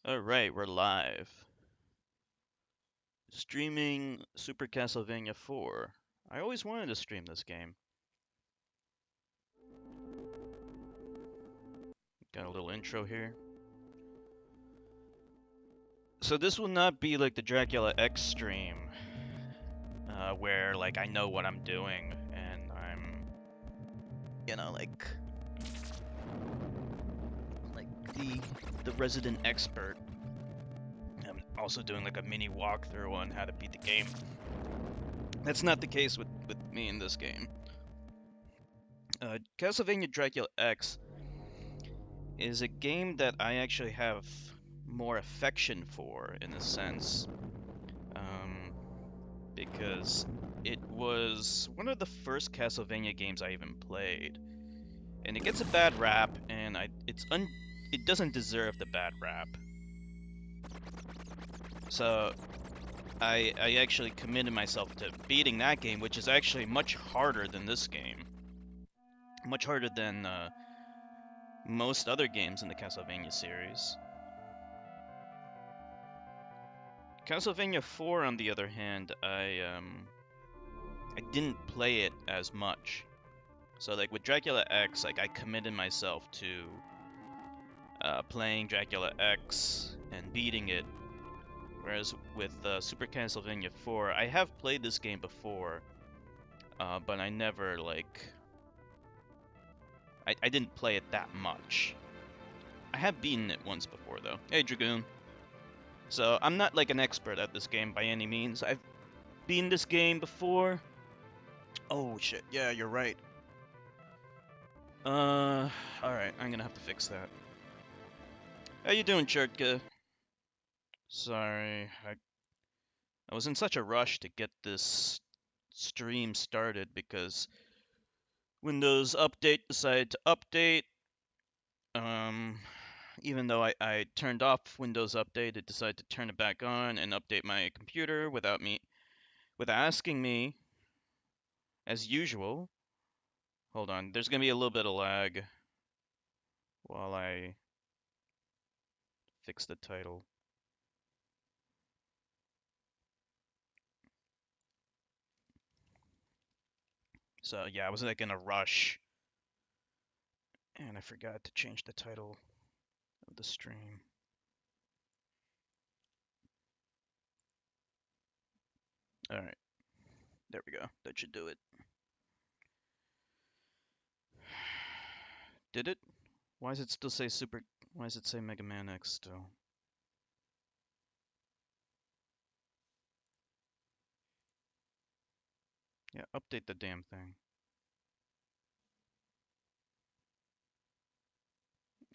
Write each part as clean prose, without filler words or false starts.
Alright, we're live. Streaming Super Castlevania 4. I always wanted to stream this game. Got a little intro here. So this will not be like the Dracula X stream, where like I know what I'm doing and I'm, like the resident expert. I'm also doing like a mini walkthrough on how to beat the game. That's not the case with me in this game. Castlevania Dracula X is a game that I actually have more affection for, in a sense, because it was one of the first Castlevania games I even played, and it gets a bad rap, and it doesn't deserve the bad rap. So I actually committed myself to beating that game, which is actually much harder than this game, much harder than most other games in the Castlevania series. Castlevania 4, on the other hand, I didn't play it as much. So like with Dracula X, like I committed myself to playing Dracula X and beating it. Whereas with Super Castlevania 4, I have played this game before, but I never I didn't play it that much. I have beaten it once before though. Hey Dragoon. So I'm not like an expert at this game by any means. I've beaten this game before. Oh shit, yeah, you're right. Alright, I'm gonna have to fix that. How you doing, Chertka? Sorry, I was in such a rush to get this stream started because Windows Update decided to update. Even though I turned off Windows Update, it decided to turn it back on and update my computer without asking me, as usual. Hold on, there's gonna be a little bit of lag while I fix the title. So yeah, I was like in a rush, and I forgot to change the title of the stream. Alright, there we go. That should do it. Did it? Why does it still say Super... Why does it say Mega Man X still? Yeah, update the damn thing.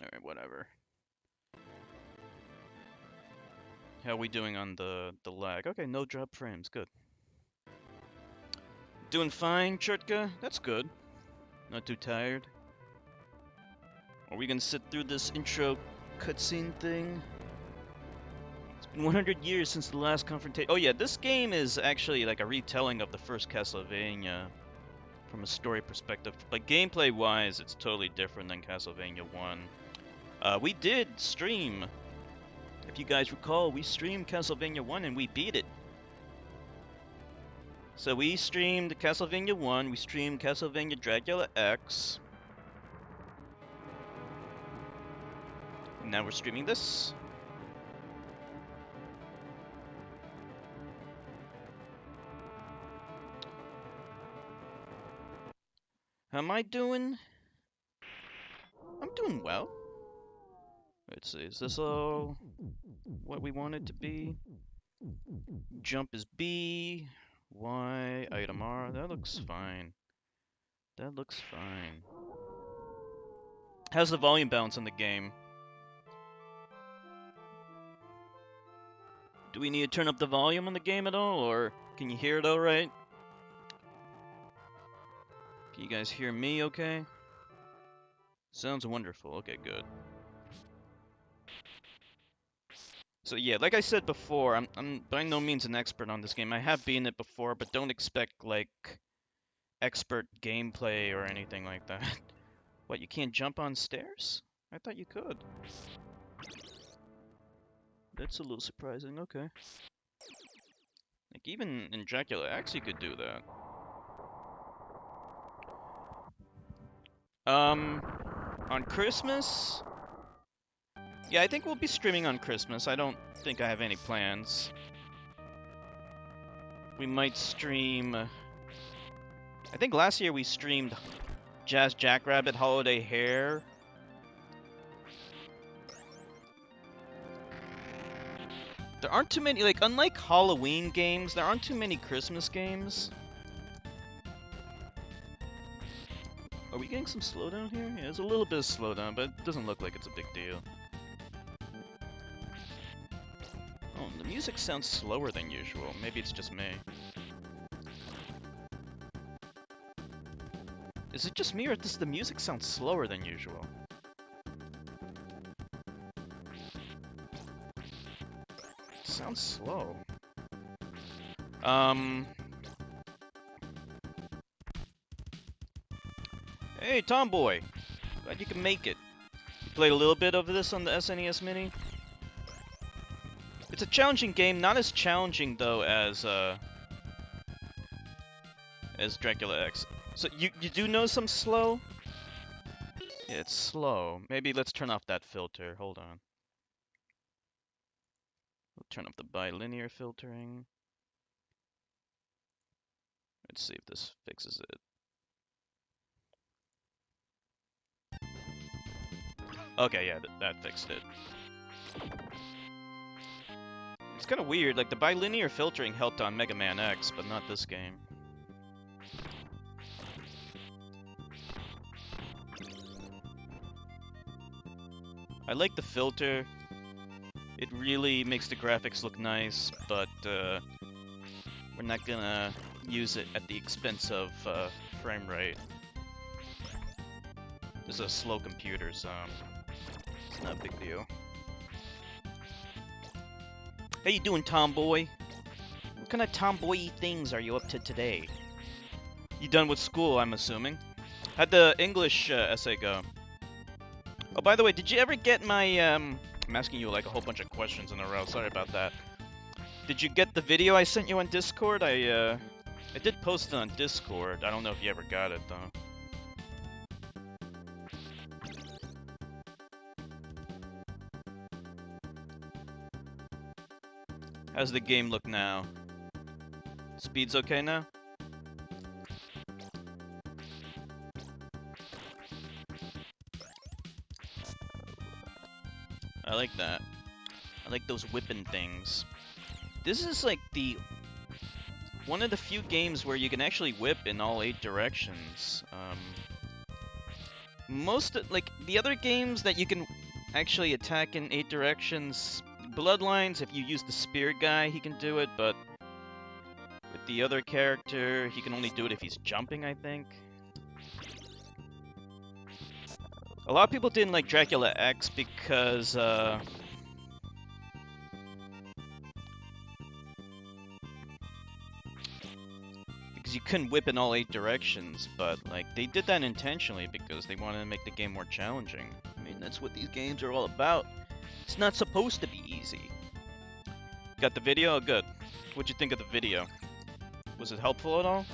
Alright, whatever. How are we doing on the lag? Okay, no drop frames. Good. Doing fine, Chertka? That's good. Not too tired. Are we gonna sit through this intro cutscene thing? It's been 100 years since the last confrontation. Oh yeah, this game is actually like a retelling of the first Castlevania from a story perspective. But gameplay-wise, it's totally different than Castlevania 1. We did stream, if you guys recall, we streamed Castlevania 1 and we beat it. So we streamed Castlevania 1, we streamed Castlevania Dracula X. And now we're streaming this. How am I doing? I'm doing well. Let's see, is this all what we want it to be? Jump is B, Y, item R, that looks fine. That looks fine. How's the volume balance in the game? Do we need to turn up the volume on the game at all, or can you hear it all right? Can you guys hear me okay? Sounds wonderful. Okay, good. So yeah, like I said before, I'm by no means an expert on this game. I have beaten it before, but don't expect, like, expert gameplay or anything like that. What, you can't jump on stairs? I thought you could. That's a little surprising. Okay. Like, even in Dracula X, you could do that. On Christmas? Yeah, I think we'll be streaming on Christmas. I don't think I have any plans. We might stream... I think last year we streamed Jazz Jackrabbit Holiday Hair. There aren't too many, like, unlike Halloween games, there aren't too many Christmas games. Are we getting some slowdown here? Yeah, there's a little bit of slowdown, but it doesn't look like it's a big deal. Oh, the music sounds slower than usual. Maybe it's just me. Is it just me, or does the music sound slower than usual? It sounds slow. Hey, Tomboy! Glad you can make it. You played a little bit of this on the SNES Mini? It's a challenging game, not as challenging, though, as Dracula X. So, you do know some slow? Yeah, it's slow. Maybe let's turn off that filter. Hold on. We'll turn off the bilinear filtering. Let's see if this fixes it. Okay, yeah, that fixed it. It's kind of weird, like the bilinear filtering helped on Mega Man X, but not this game. I like the filter. It really makes the graphics look nice, but we're not gonna use it at the expense of frame rate. This is a slow computer, so it's not a big deal. How you doing, Tomboy? What kind of tomboy things are you up to today? You done with school, I'm assuming? How'd the English essay go? Oh, by the way, did you ever get my, I'm asking you like a whole bunch of questions in a row, sorry about that. Did you get the video I sent you on Discord? I did post it on Discord. I don't know if you ever got it, though. How's the game look now? Speed's okay now? I like that. I like those whipping things. This is like one of the few games where you can actually whip in all 8 directions. Like the other games that you can actually attack in 8 directions, Bloodlines, if you use the spear guy, he can do it, but with the other character, he can only do it if he's jumping, I think. A lot of people didn't like Dracula X because, you couldn't whip in all 8 directions, but, like, they did that intentionally because they wanted to make the game more challenging. I mean, that's what these games are all about. It's not supposed to be easy. Got the video? Oh, good. What'd you think of the video? Was it helpful at all?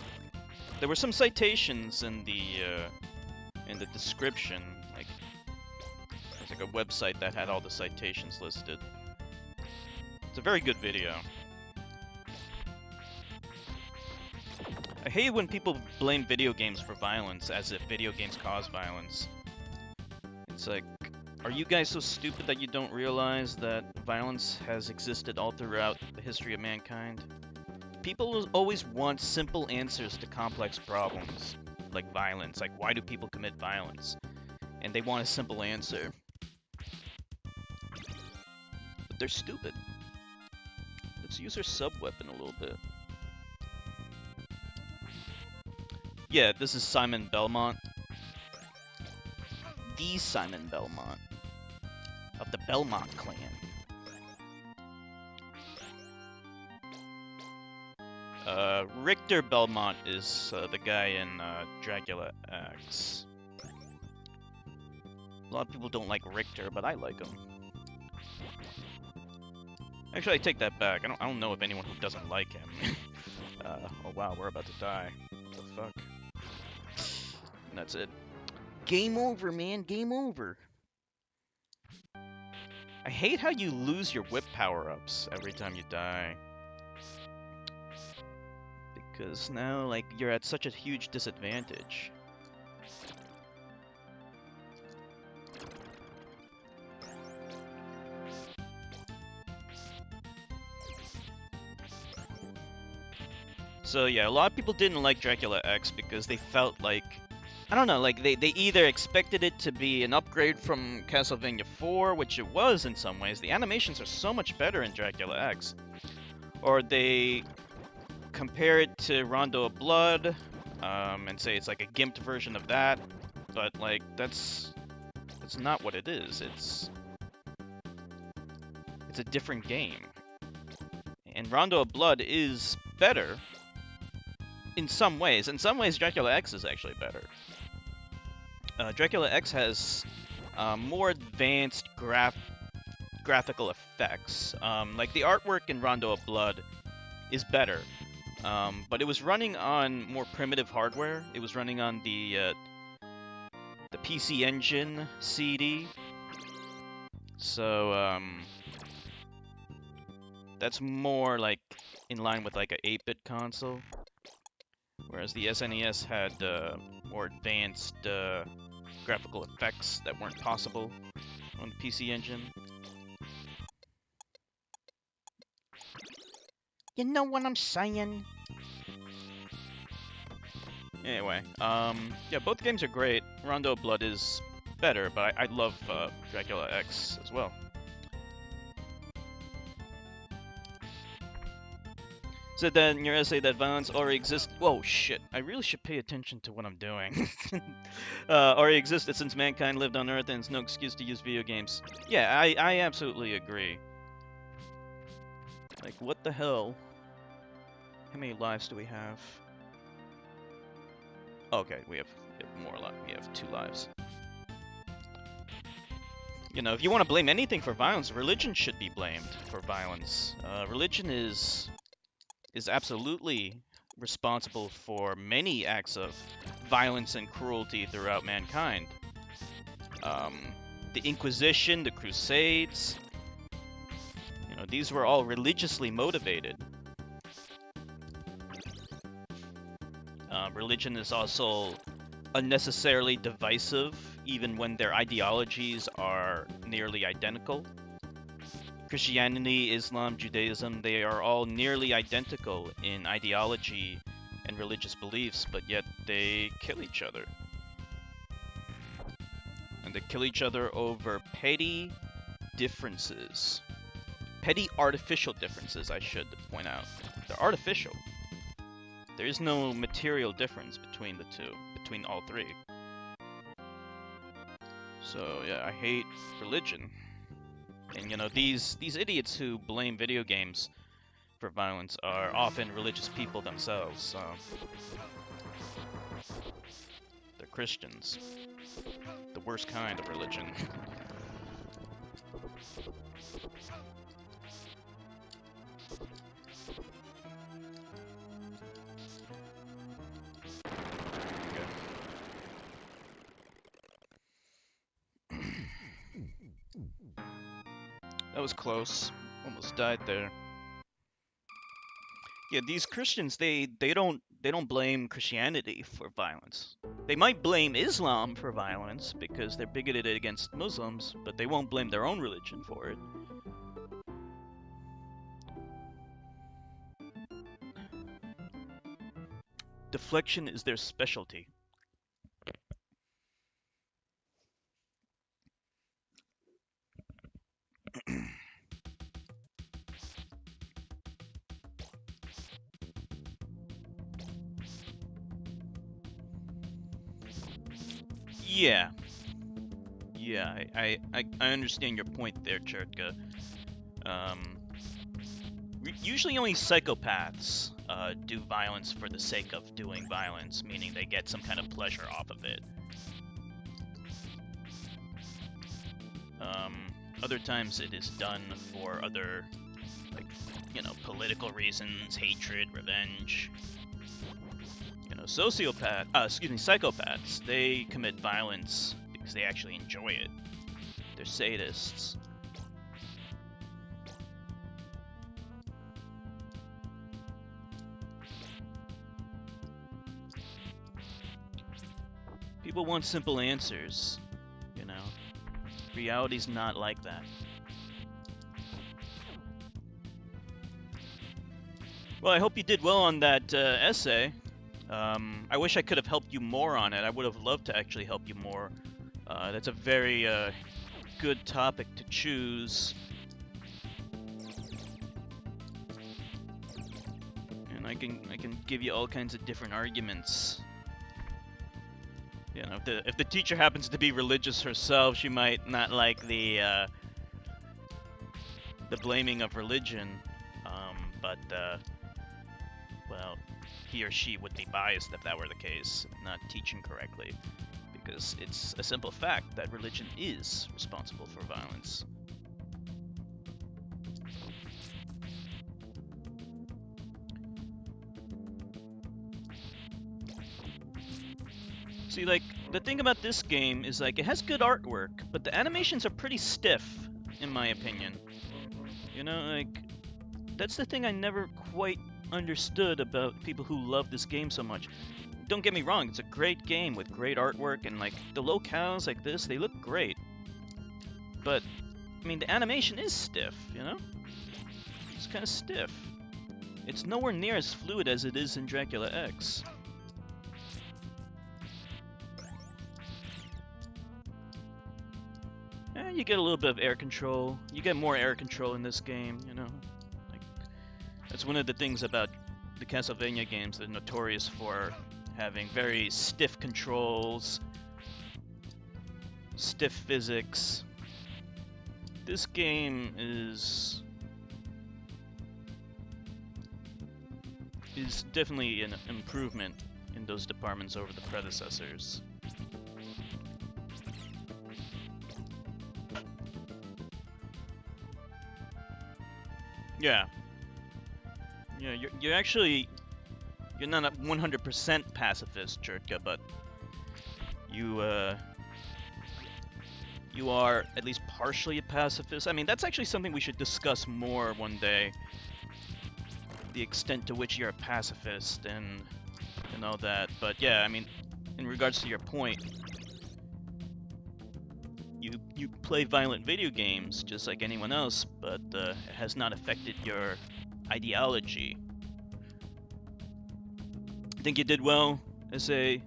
There were some citations in the description. Like, there's like a website that had all the citations listed. It's a very good video. I hate when people blame video games for violence, as if video games cause violence. It's like, are you guys so stupid that you don't realize that violence has existed all throughout the history of mankind? People always want simple answers to complex problems, like violence. Like, why do people commit violence? And they want a simple answer. But they're stupid. Let's use our sub-weapon a little bit. Yeah, this is Simon Belmont. The Simon Belmont. Of the Belmont clan. Richter Belmont is the guy in Dracula X. A lot of people don't like Richter, but I like him. Actually, I take that back. I don't know of anyone who doesn't like him. Oh wow, we're about to die. What the fuck? And that's it. Game over, man. Game over. I hate how you lose your whip power-ups every time you die. Because now, like, you're at such a huge disadvantage. So yeah, a lot of people didn't like Dracula X because they felt like, I don't know, like they either expected it to be an upgrade from Castlevania 4, which it was in some ways. The animations are so much better in Dracula X. Or they compare it to Rondo of Blood, and say it's like a gimped version of that. But like that's not what it is. It's a different game. And Rondo of Blood is better in some ways. In some ways, Dracula X is actually better. Dracula X has more advanced graphical effects. Like the artwork in Rondo of Blood is better, but it was running on more primitive hardware. It was running on the PC Engine CD. So that's more like in line with like an 8-bit console. Whereas the SNES had more advanced graphical effects that weren't possible on the PC Engine. You know what I'm saying? Anyway, yeah, both games are great. Rondo of Blood is better, but I love Dracula X as well. Said that in your essay that violence already exists. Whoa, shit. I really should pay attention to what I'm doing. Already existed since mankind lived on Earth, and it's no excuse to use video games. Yeah, I absolutely agree. Like, what the hell? How many lives do we have? Okay, we have more lives. We have 2 lives. You know, if you want to blame anything for violence, religion should be blamed for violence. Religion is absolutely responsible for many acts of violence and cruelty throughout mankind. The Inquisition, the Crusades, you know, these were all religiously motivated. Religion is also unnecessarily divisive, even when their ideologies are nearly identical. Christianity, Islam, Judaism, they are all nearly identical in ideology and religious beliefs, but yet they kill each other. And they kill each other over petty differences. Petty artificial differences, I should point out. They're artificial. There is no material difference between the two, between all 3. So yeah, I hate religion. And you know, these idiots who blame video games for violence are often religious people themselves. They're Christians. The worst kind of religion. That was close. Almost died there. Yeah, these Christians, they don't blame Christianity for violence. They might blame Islam for violence because they're bigoted against Muslims, but they won't blame their own religion for it. Deflection is their specialty. Yeah. Yeah, I understand your point there, Chertka. Usually only psychopaths do violence for the sake of doing violence, meaning they get some kind of pleasure off of it. Other times it is done for other Like, you know, political reasons, hatred, revenge. You know, psychopaths, they commit violence because they actually enjoy it. They're sadists. People want simple answers, you know. Reality's not like that. Well, I hope you did well on that essay. I wish I could have helped you more on it. I would have loved to actually help you more. That's a very good topic to choose. And I can give you all kinds of different arguments. You know, if the teacher happens to be religious herself, she might not like the blaming of religion. Well, he or she would be biased if that were the case, not teaching correctly, because it's a simple fact that religion is responsible for violence. See, like, the thing about this game is, like, it has good artwork, but the animations are pretty stiff, in my opinion. You know, like, that's the thing I never quite understood about people who love this game so much. Don't get me wrong, it's a great game with great artwork, and, like, the locales like this, they look great. But, I mean, the animation is stiff, you know? It's kind of stiff. It's nowhere near as fluid as it is in Dracula X. You get a little bit of air control. You get more air control in this game, you know? Like, that's one of the things about the Castlevania games. They're notorious for having very stiff controls, stiff physics. This game is definitely an improvement in those departments over the predecessors. Yeah. Yeah, you're actually, you're not a 100% pacifist, Chertka, but you are at least partially a pacifist. I mean, that's actually something we should discuss more one day. The extent to which you're a pacifist and all that. But yeah, I mean, in regards to your point, you play violent video games just like anyone else, but it has not affected your ideology. I think you did well. Essay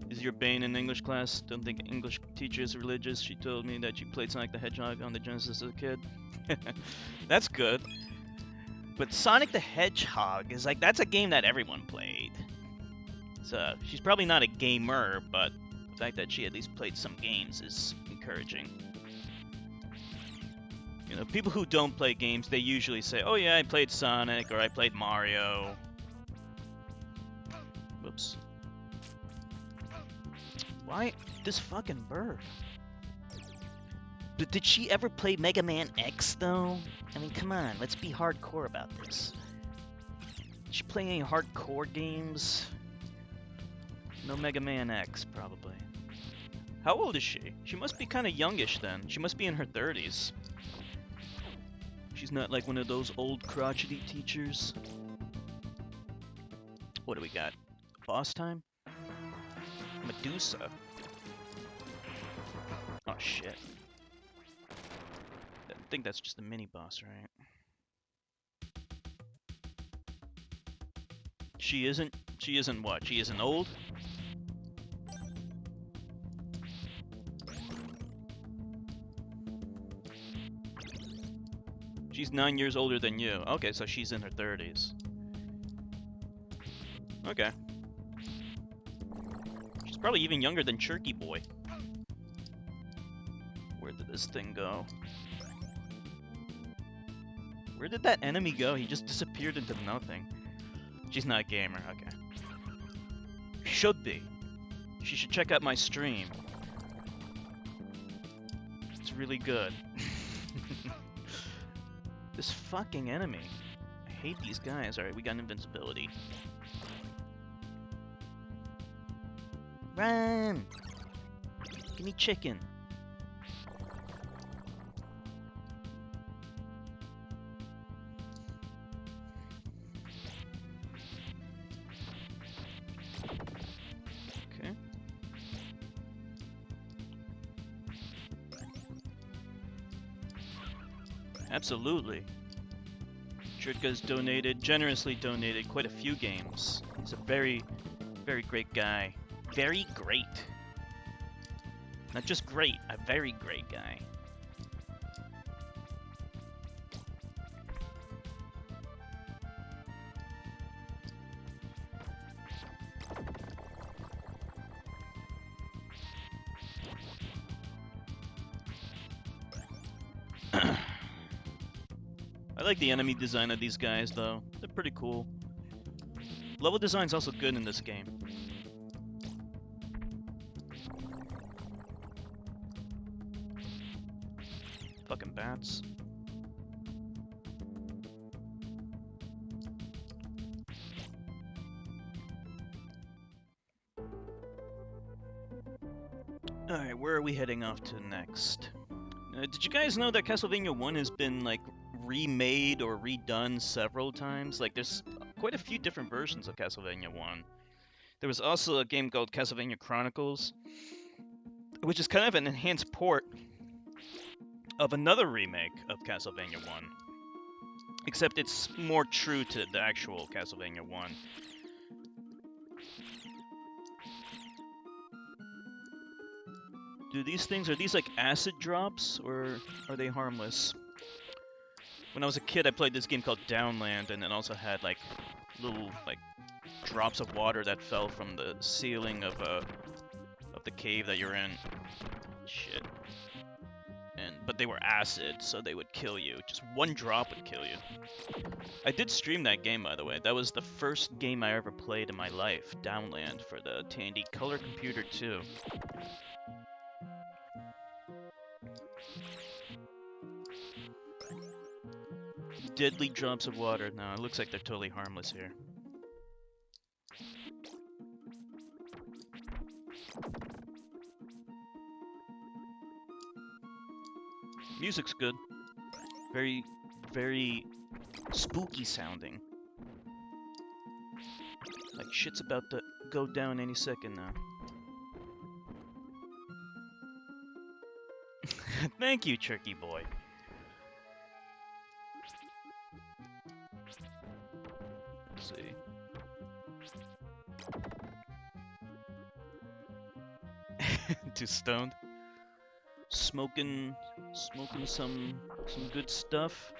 is your bane in English class. Don't think English teacher is religious. She told me that you played Sonic the Hedgehog on the Genesis as a kid. That's good. But Sonic the Hedgehog is like, that's a game that everyone played. So she's probably not a gamer, but the fact that she at least played some games is encouraging. You know, people who don't play games, they usually say, oh yeah, I played Sonic, or I played Mario. Whoops. Why this fucking bird? But did she ever play Mega Man X, though? I mean, come on, let's be hardcore about this. Did she play any hardcore games? No Mega Man X, probably. How old is she? She must be kind of youngish then. She must be in her 30s. She's not like one of those old crotchety teachers. What do we got? Boss time? Medusa. Oh shit. I think that's just a mini boss, right? She isn't what? She isn't old? She's 9 years older than you. Okay, so she's in her 30s. Okay. She's probably even younger than Cherky Boy. Where did this thing go? Where did that enemy go? He just disappeared into nothing. She's not a gamer, okay. Should be. She should check out my stream. It's really good. This fucking enemy. I hate these guys. Alright, we got invincibility. Run! Give me chicken. Okay. Absolutely. Churka's generously donated quite a few games. He's a very, very great guy. Very great. Not just great, a very great guy. I like the enemy design of these guys, though. They're pretty cool. Level design's also good in this game. Fucking bats. Alright, where are we heading off to next? Did you guys know that Castlevania 1 has been, like, remade or redone several times? Like, there's quite a few different versions of Castlevania 1. There was also a game called Castlevania Chronicles, which is kind of an enhanced port of another remake of Castlevania 1. Except it's more true to the actual Castlevania 1. Do these things, are these like acid drops, or are they harmless? When I was a kid, I played this game called Downland, and it also had like little like drops of water that fell from the ceiling of the cave that you're in. Shit. But they were acid, so they would kill you. Just one drop would kill you. I did stream that game, by the way. That was the first game I ever played in my life, Downland, for the Tandy Color Computer 2. Deadly drops of water. No, it looks like they're totally harmless here. Music's good. Very, very spooky sounding. Like shit's about to go down any second now. Thank you, Turkey Boy. Let's see. Too stoned. Smoking some good stuff.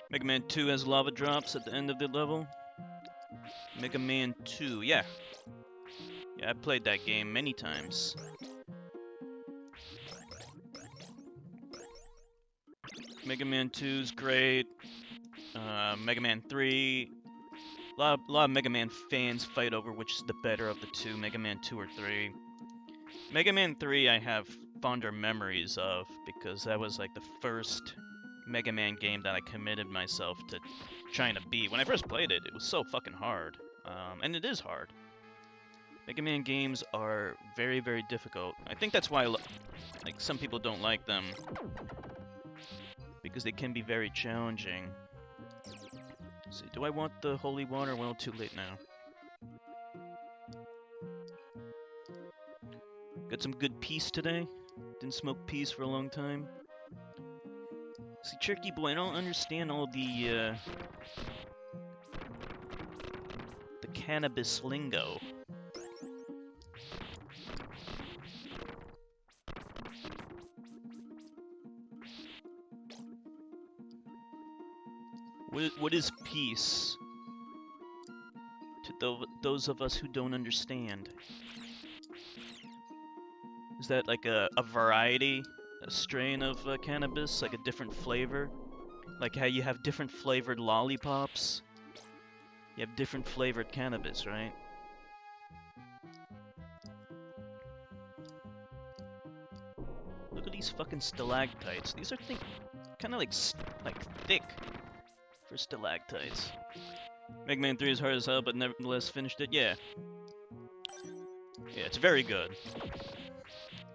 Mega Man 2 has lava drops at the end of the level. Mega Man 2, yeah. Yeah, I played that game many times. Mega Man 2's great. Mega Man 3. A lot of Mega Man fans fight over which is the better of the two, Mega Man 2 or 3. Mega Man 3 I have fonder memories of, because that was like the first Mega Man game that I committed myself to trying to beat. When I first played it, it was so fucking hard. And it is hard. Mega Man games are very, very difficult. I think that's why like some people don't like them, because they can be very challenging. Let's see, do I want the holy water? Well, too late now. Got some good peace today. Didn't smoke peace for a long time. See, Turkey Boy, I don't understand all the cannabis lingo. What is peace to those of us who don't understand? Is that like a variety, a strain of cannabis, like a different flavor? Like how you have different flavored lollipops? You have different flavored cannabis, right? Look at these fucking stalactites. These are kind of like thick for stalactites. Mega Man 3 is hard as hell, but nevertheless finished it. Yeah. Yeah, it's very good.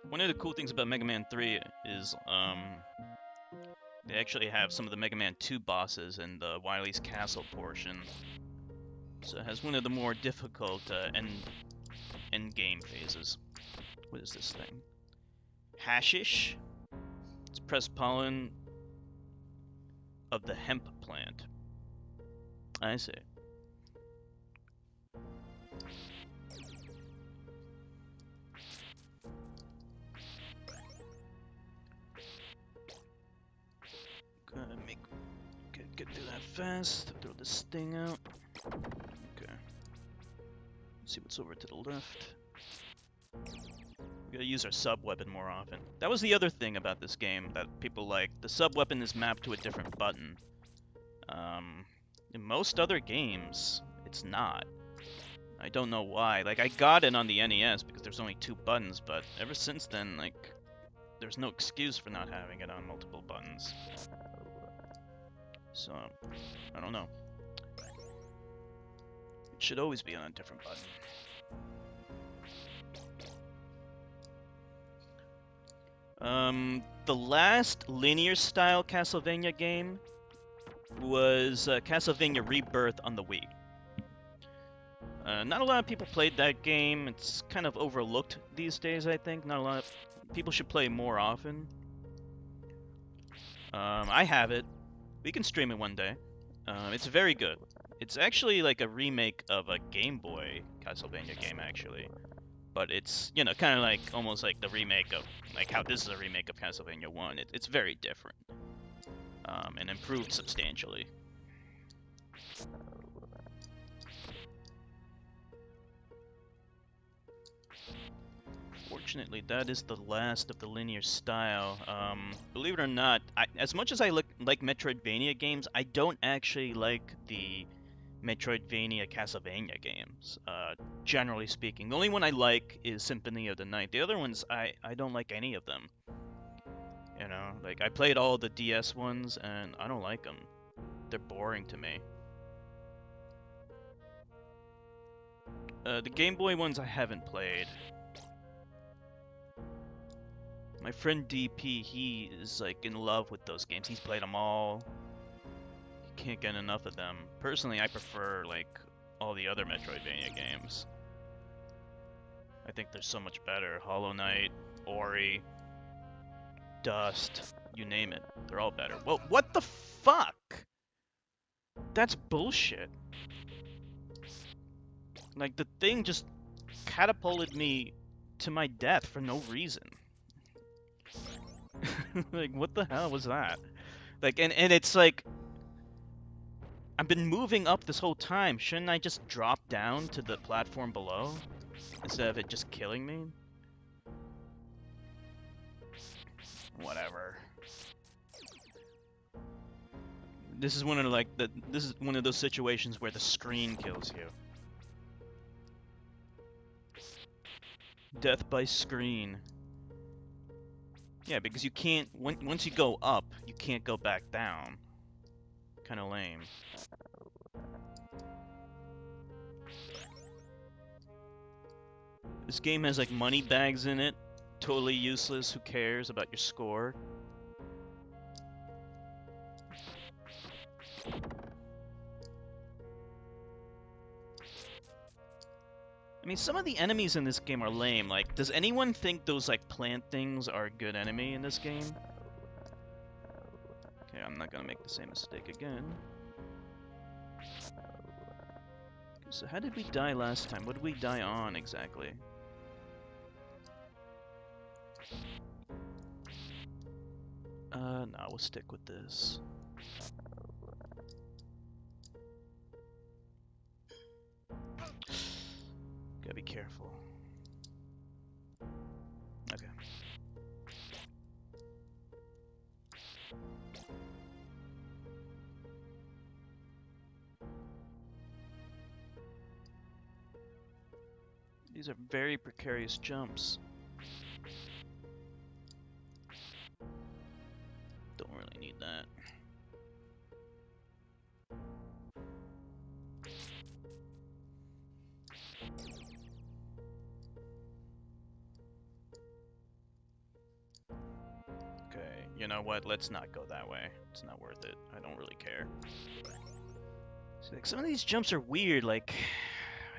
One of the cool things about Mega Man 3 is they actually have some of the Mega Man 2 bosses in the Wily's Castle portion. So it has one of the more difficult end game phases. What is this thing? Hashish? It's pressed pollen of the hemp plant. I see. Gotta get through that fast. Throw this thing out. Okay. Let's see what's over to the left. We gotta use our sub-weapon more often. That was the other thing about this game that people like. The sub-weapon is mapped to a different button. In most other games, it's not. I don't know why. Like, I got it on the NES because there's only 2 buttons, but ever since then, like, there's no excuse for not having it on multiple buttons. So, I don't know. It should always be on a different button. The last linear-style Castlevania game was Castlevania Rebirth on the Wii. Not a lot of people played that game. It's kind of overlooked these days, I think. Not a lot of people should play more often. I have it. We can stream it one day. It's very good. It's actually like a remake of a Game Boy Castlevania game, actually. But it's, you know, kind of like almost like the remake of, like how this is a remake of Castlevania 1. It's very different. And improved substantially. Fortunately, that is the last of the linear style. Believe it or not, as much as I like Metroidvania games, I don't actually like the Metroidvania Castlevania games, generally speaking. The only one I like is Symphony of the Night. The other ones, I don't like any of them. You know, like, I played all the DS ones, and I don't like them. They're boring to me. The Game Boy ones I haven't played. My friend DP, he is, like, in love with those games. He's played them all. He can't get enough of them. Personally, I prefer, like, all the other Metroidvania games. I think they're so much better. Hollow Knight, Ori, Dust, you name it. They're all better. Well, what the fuck? That's bullshit. Like, the thing just catapulted me to my death for no reason. Like, what the hell was that? Like, and it's like, I've been moving up this whole time. Shouldn't I just drop down to the platform below instead of it just killing me? Whatever. This is one of this is one of those situations where the screen kills you. Death by screen. Yeah, because you can't, once you go up, you can't go back down. Kinda lame. This game has like money bags in it. Totally useless, who cares about your score? I mean, some of the enemies in this game are lame. Like, does anyone think those, like, plant things are a good enemy in this game? Okay, I'm not gonna make the same mistake again. Okay, so how did we die last time? What did we die on, exactly? No, we'll stick with this. Gotta be careful. Okay. These are very precarious jumps. definitely need that. Okay, you know what? Let's not go that way. It's not worth it. I don't really care. So, like, some of these jumps are weird. Like,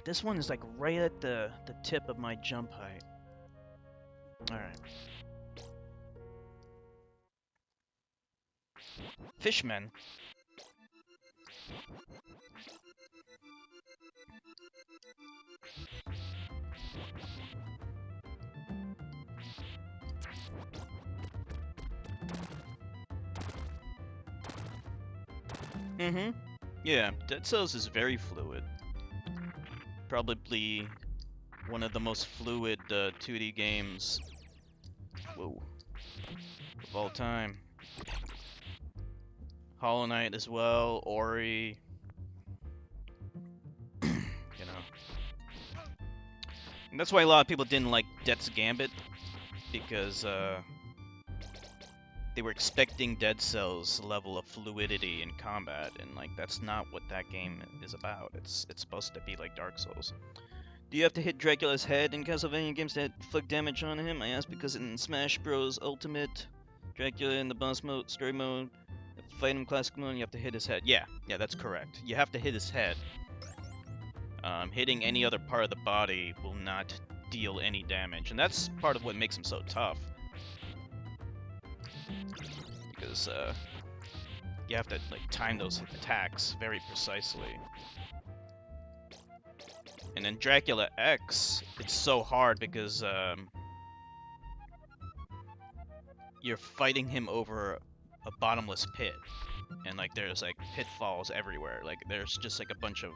this one is like right at the tip of my jump height. All right. Fishmen. Mm-hmm. Yeah, Dead Cells is very fluid. Probably one of the most fluid 2D games, whoa, of all time. Hollow Knight as well, Ori, you know. And that's why a lot of people didn't like Death's Gambit, because they were expecting Dead Cells' level of fluidity in combat, and like that's not what that game is about. It's supposed to be like Dark Souls. Do you have to hit Dracula's head in Castlevania games to inflict damage on him? I ask because in Smash Bros. Ultimate, Dracula in the boss mode, story mode, fight him classic mode, you have to hit his head. Yeah, that's correct. You have to hit his head. Hitting any other part of the body will not deal any damage, and that's part of what makes him so tough. Because you have to like time those attacks very precisely. And then Dracula X, it's so hard because you're fighting him over a bottomless pit, and like there's like pitfalls everywhere. Like there's just like a bunch of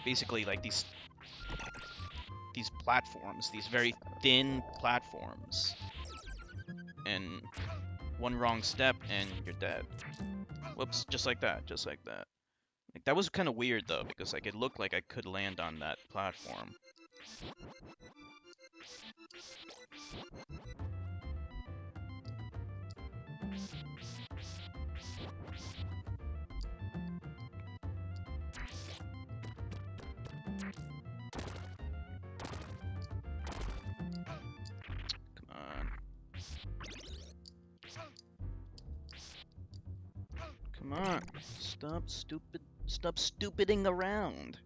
basically like these platforms, these very thin platforms, and one wrong step and you're dead. Whoops, just like that, just like that. Like that was kind of weird though, because like it looked like I could land on that platform. Come on. Come on. Stop stupiding around.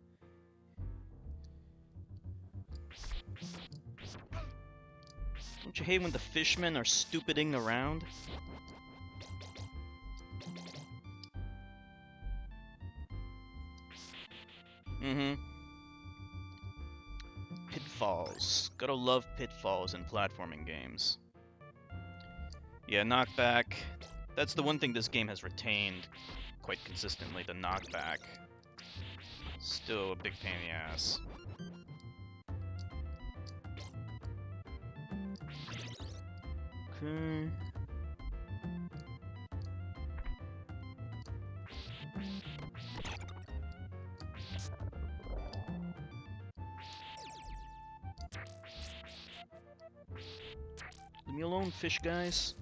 Don't you hate when the fishmen are stupiding around? Mm-hmm. Pitfalls. Gotta love pitfalls in platforming games. Yeah, knockback. That's the one thing this game has retained quite consistently, the knockback. Still a big pain in the ass. Okay. Leave me alone, fish guys.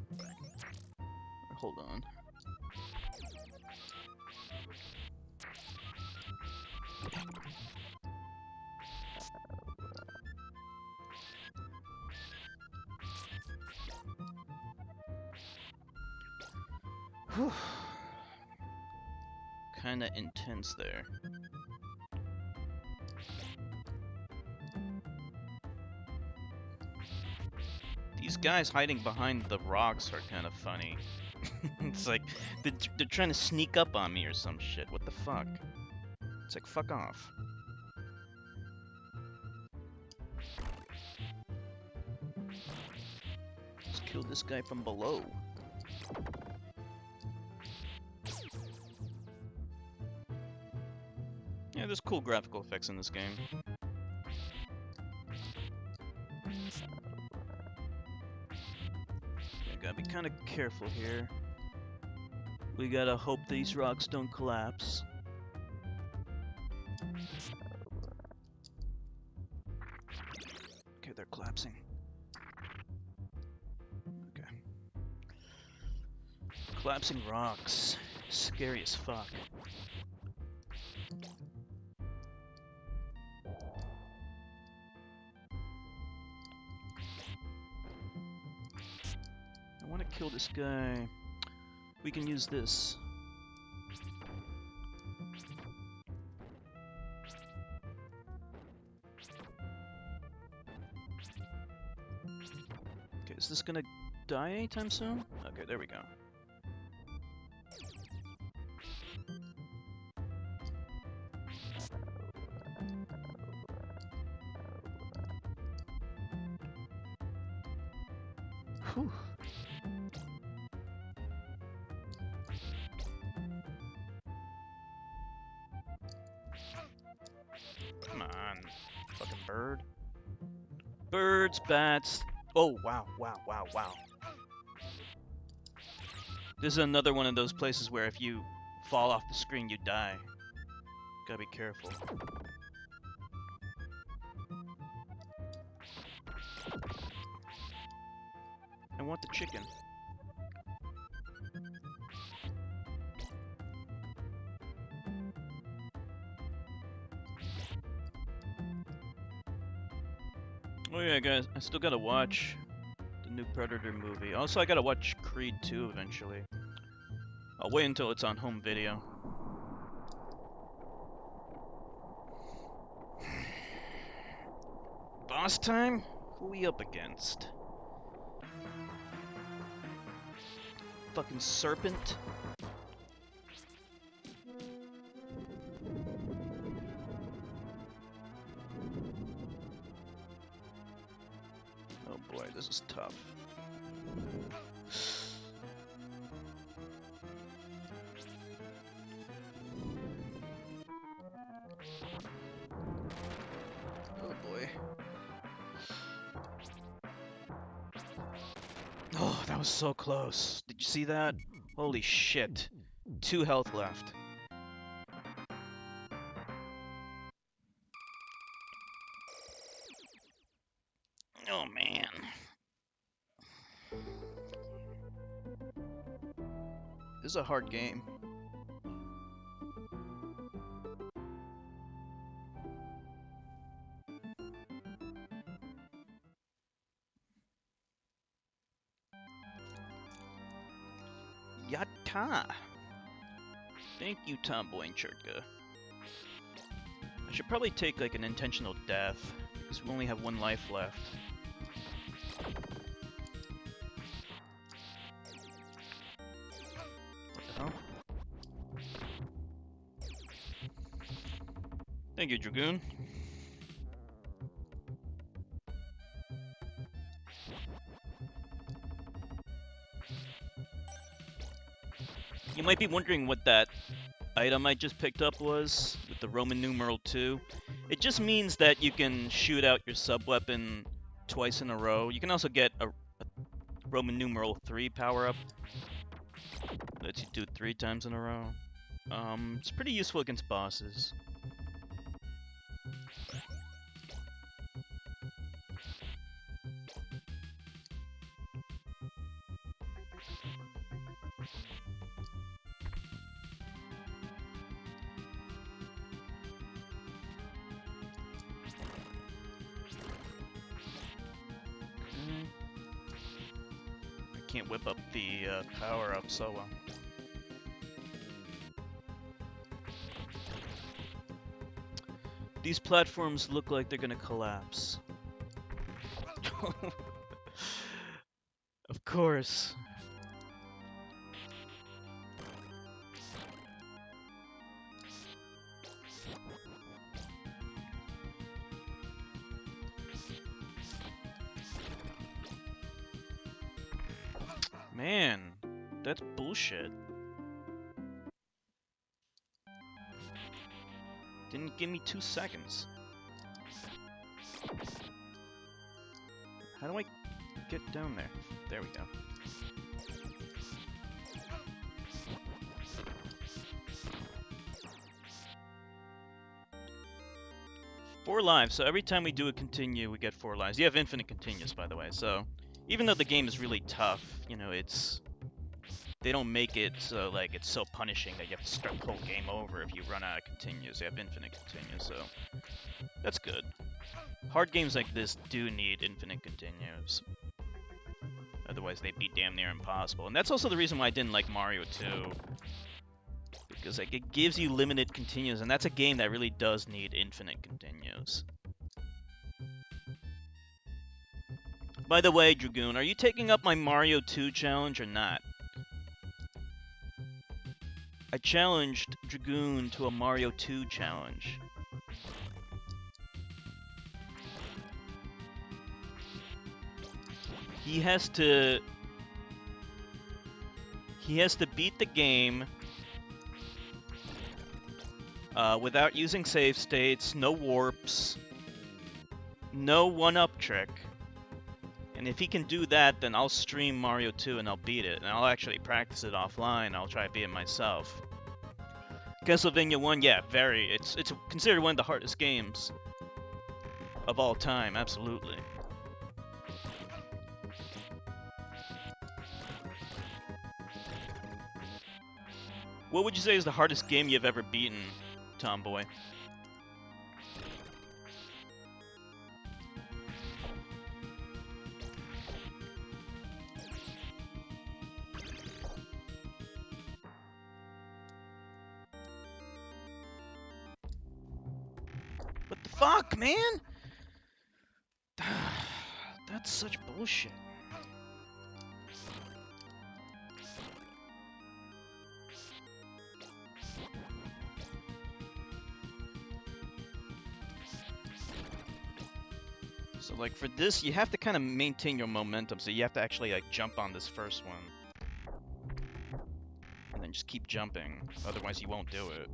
Hold on. Whew. Kinda intense there. These guys hiding behind the rocks are kind of funny. It's like they're trying to sneak up on me or some shit. What the fuck? It's like, fuck off. Let's kill this guy from below. Yeah, there's cool graphical effects in this game. Yeah, gotta be kind of careful here. We gotta hope these rocks don't collapse. Okay, they're collapsing. Collapsing rocks. Scary as fuck. I want to kill this guy. We can use this. Okay, is this gonna die anytime soon? Okay, there we go. Whew. Come on, fucking bird. Birds, bats. Oh, wow, wow, wow, wow. This is another one of those places where if you fall off the screen, you die. Gotta be careful. I want the chicken. Oh yeah, guys, I still gotta watch the new Predator movie. Also, I gotta watch Creed 2 eventually. I'll wait until it's on home video. Boss time? Who we up against? Fucking serpent? Oh boy, this is tough. Oh boy. Oh, that was so close. Did you see that? Holy shit. 2 health left. Oh man. This is a hard game. Yatta! Thank you, Tomboy and Churtka. I should probably take like an intentional death, because we only have 1 life left. What the hell? Thank you, Dragoon. You might be wondering what that item I just picked up was, with the Roman numeral 2. It just means that you can shoot out your sub-weapon twice in a row. You can also get a Roman numeral 3 power-up. Lets you do it 3 times in a row. It's pretty useful against bosses. Can't whip up the power-up so well. These platforms look like they're gonna collapse. Of course. Man, that's bullshit. Didn't give me 2 seconds. How do I get down there? There we go. Four lives, so every time we do a continue, we get 4 lives. You have infinite continues, by the way, so even though the game is really tough, you know, it's they don't make it so like it's so punishing that you have to start the whole game over if you run out of continues. They have infinite continues, so that's good. Hard games like this do need infinite continues. Otherwise, they'd be damn near impossible. And that's also the reason why I didn't like Mario 2. Because like, it gives you limited continues, and that's a game that really does need infinite continues. By the way, Dragoon, are you taking up my Mario 2 challenge or not? I challenged Dragoon to a Mario 2 challenge. He has to beat the game without using save states, no warps, no one-up trick. And if he can do that, then I'll stream Mario 2 and I'll beat it. And I'll actually practice it offline. I'll try to beat it myself. Castlevania 1, yeah, it's considered one of the hardest games of all time, absolutely. What would you say is the hardest game you've ever beaten, Tomboy? What the fuck, man? That's such bullshit. So like for this, you have to kind of maintain your momentum, so you have to actually like jump on this first one. And then just keep jumping, otherwise you won't do it.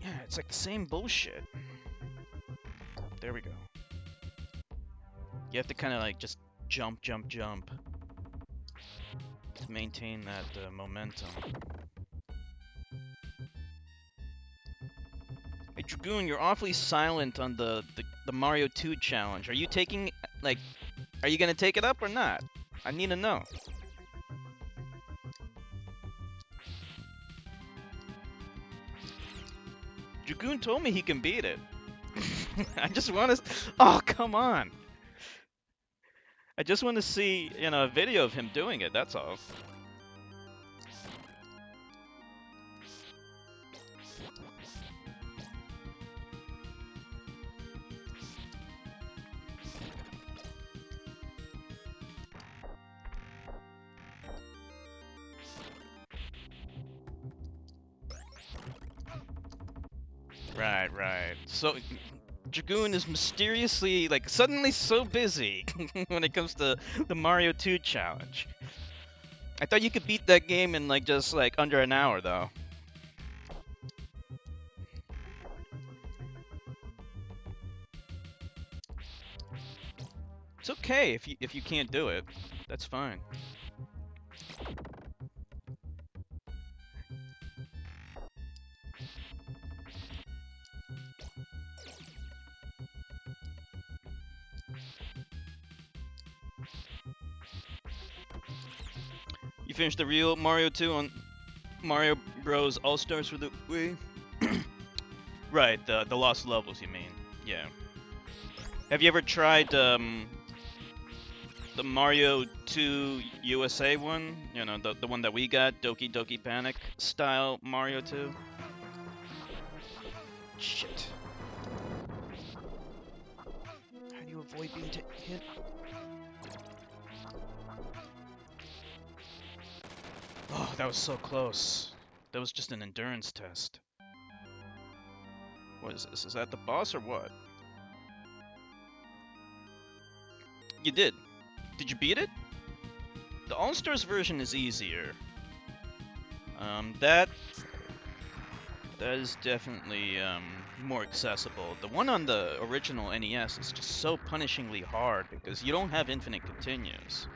Yeah, it's like the same bullshit. There we go. You have to kind of like just jump, jump, jump to maintain that momentum. Hey Dragoon, you're awfully silent on the Mario 2 challenge. Are you taking, like, are you gonna take it up or not? I need to know. Dragoon told me he can beat it. I just want to... Oh, come on! I just want to see, you know, a video of him doing it, that's all. Right. So, Dragoon is mysteriously, like, suddenly so busy when it comes to the Mario 2 challenge. I thought you could beat that game in, like, just, like, under an hour, though. It's okay if you can't do it. That's fine. You finished the real Mario 2 on Mario Bros. All-Stars for the Wii? Right, the lost levels, you mean. Yeah. Have you ever tried the Mario 2 USA one? You know, the one that we got, Doki Doki Panic style Mario 2? Shit. How do you avoid being hit? Oh, that was so close. That was just an endurance test. What is this? Is that the boss or what? You did. Did you beat it? The All-Stars version is easier. That is definitely more accessible. The one on the original NES is just so punishingly hard because you don't have infinite continues.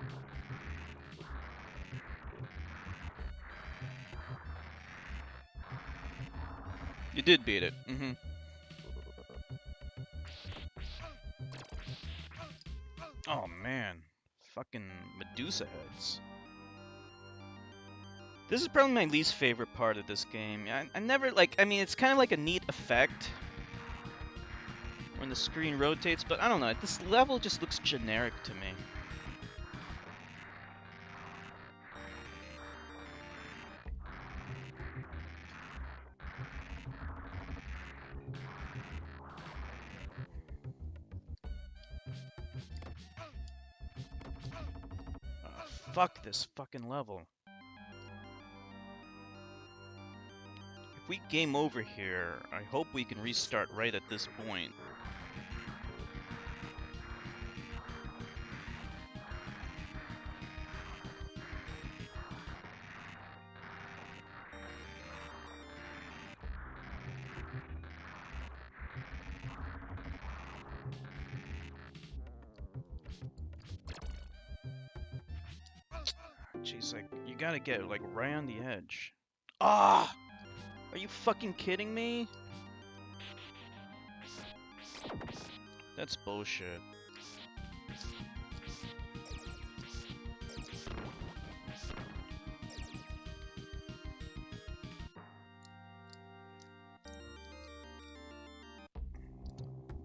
You did beat it. Mm-hmm. Oh man, fucking Medusa heads. This is probably my least favorite part of this game. I never like. I mean, it's kind of like a neat effect when the screen rotates, but I don't know. This level just looks generic to me. Fuck this fucking level. If we game over here, I hope we can restart right at this point. Jeez, like, you gotta get, like, right on the edge. Ah! Are you fucking kidding me? That's bullshit.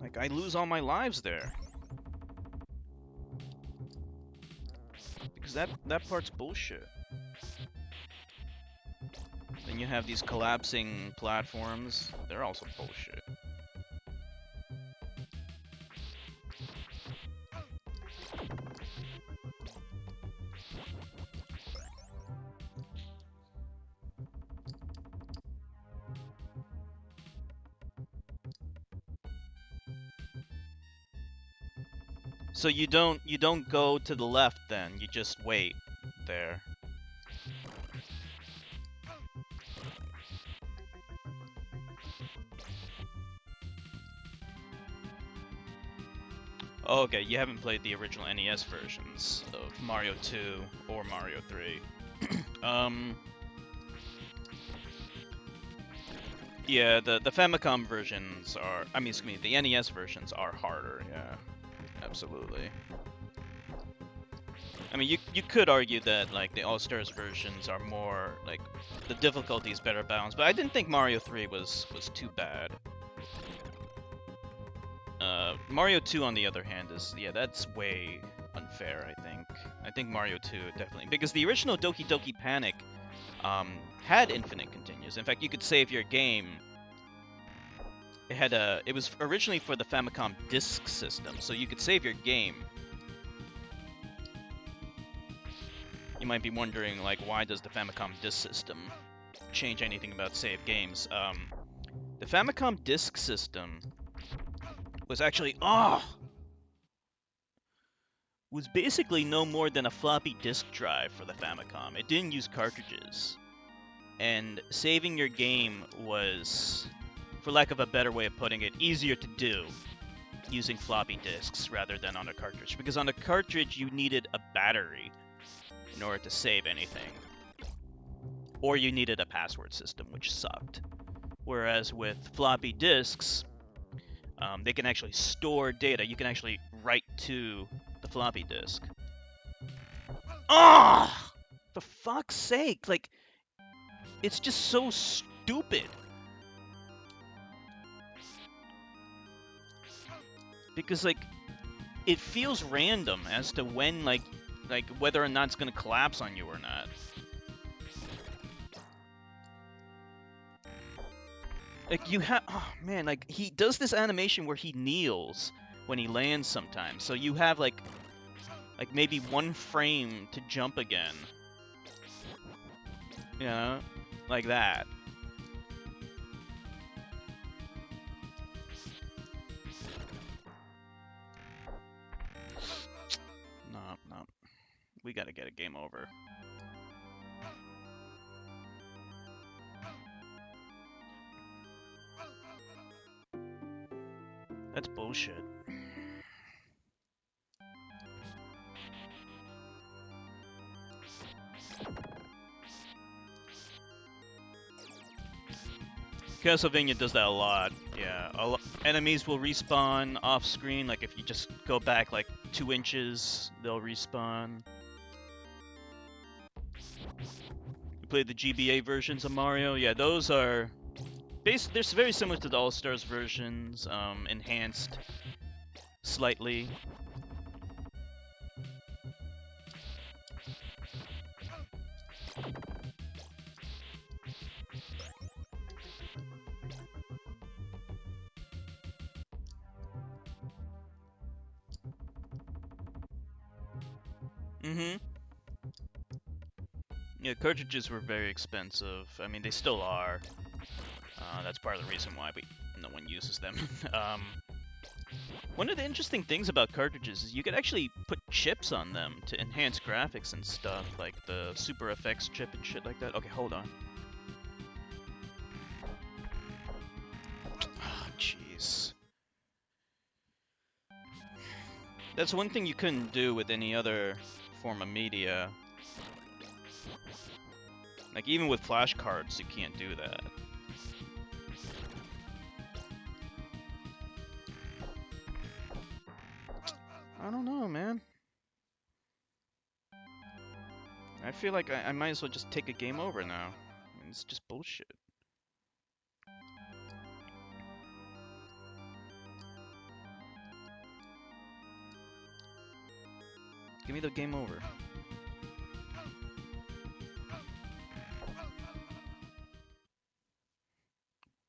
Like, I lose all my lives there. Because that part's bullshit. Then you have these collapsing platforms. They're also bullshit. So you don't go to the left then, you just wait there. Oh, okay, you haven't played the original NES versions of Mario 2 or Mario 3. Yeah, the Famicom versions are, I mean, excuse me, the NES versions are harder, yeah. Absolutely. I mean, you could argue that, like, the All-Stars versions are more, like, the difficulty is better balanced, but I didn't think Mario 3 was too bad. Mario 2, on the other hand, is, yeah, that's way unfair, I think. I think Mario 2, definitely. Because the original Doki Doki Panic had infinite continues. In fact, you could save your game. It was originally for the Famicom disk system, so you could save your game. You might be wondering, like, why does the Famicom disk system change anything about save games? The Famicom disk system was actually, was basically no more than a floppy disk drive for the Famicom. It didn't use cartridges. And saving your game was, for lack of a better way of putting it, easier to do using floppy disks rather than on a cartridge. Because on a cartridge, you needed a battery in order to save anything. Or you needed a password system, which sucked. Whereas with floppy disks, they can actually store data. You can actually write to the floppy disk. Ah! For fuck's sake, like, it's just so stupid. Because, like, it feels random as to when, like whether or not it's gonna collapse on you or not. Like, you have, oh man, like, he does this animation where he kneels when he lands sometimes. So you have, like maybe one frame to jump again. You know? Like that. No. We gotta get a game over. That's bullshit. Castlevania does that a lot. Yeah, enemies will respawn off screen. Like if you just go back like 2 inches, they'll respawn. You played the GBA versions of Mario? Yeah, those are they're very similar to the All Stars versions, enhanced slightly. Mm-hmm. Yeah, cartridges were very expensive. I mean, they still are. That's part of the reason why no one uses them. One of the interesting things about cartridges is you could actually put chips on them to enhance graphics and stuff, like the Super FX chip and shit like that. Okay, hold on. Oh, jeez. That's one thing you couldn't do with any other form of media. Like, even with flash cards, you can't do that. I don't know, man. I feel like I might as well just take a game over now. I mean, it's just bullshit. Give me the game over.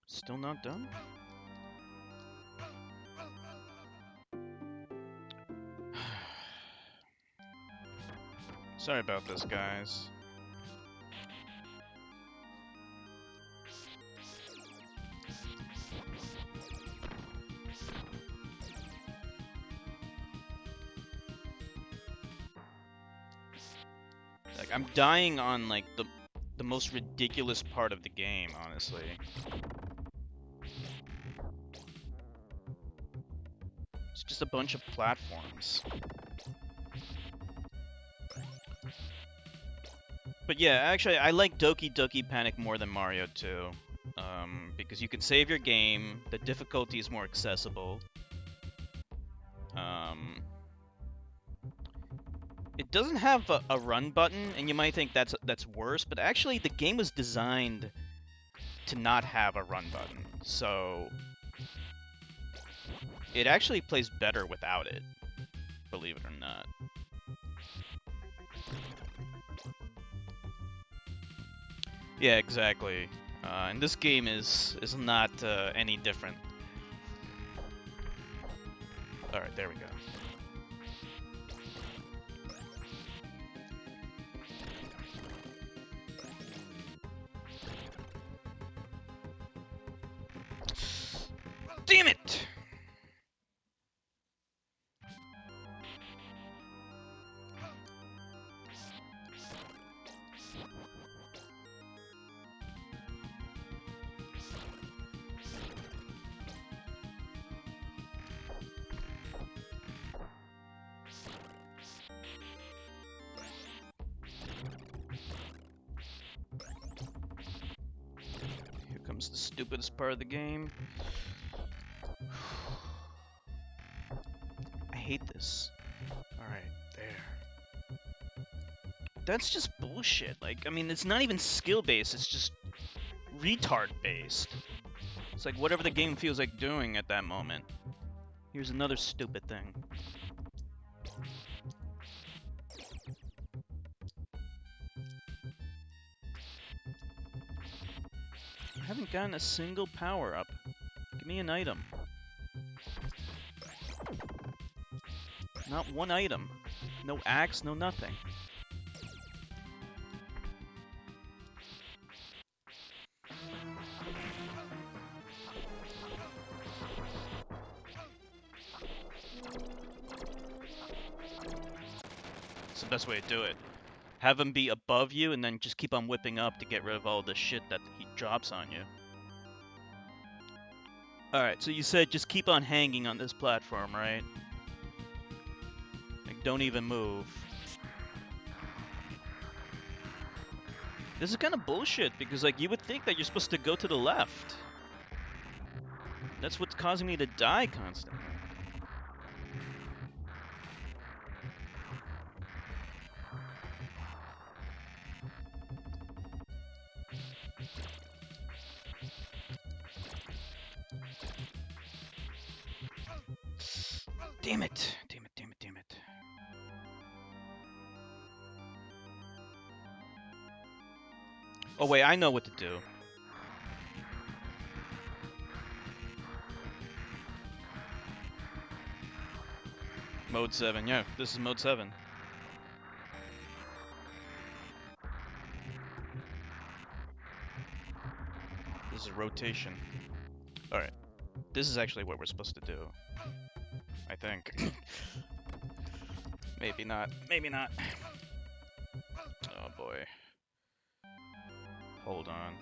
Still not done? Sorry about this, guys. Like, I'm dying on, like, the most ridiculous part of the game, honestly. It's just a bunch of platforms. But yeah, actually, I like Doki Doki Panic more than Mario 2. Because you can save your game, the difficulty is more accessible. It doesn't have a run button, and you might think that's worse, but actually the game was designed to not have a run button, so it actually plays better without it, believe it or not. Yeah, exactly. And this game is not any different. All right, there we go. Damn it! Here comes the stupidest part of the game. I hate this. Alright, there. That's just bullshit. Like, I mean, it's not even skill-based, it's just retard-based. It's like whatever the game feels like doing at that moment. Here's another stupid thing. I haven't gotten a single power-up. Give me an item. Not one item. No axe, no nothing. It's the best way to do it. Have him be above you and then just keep on whipping up to get rid of all the shit that he drops on you. Alright, so you said just keep on hanging on this platform, right? Like, don't even move. This is kind of bullshit, because, like, you would think that you're supposed to go to the left. That's what's causing me to die constantly. Damn it! Damn it, damn it, damn it. Oh wait, I know what to do. Mode 7, yeah, this is mode 7. This is rotation. Alright, this is actually what we're supposed to do. I think. Maybe not, maybe not. Oh boy. Hold on.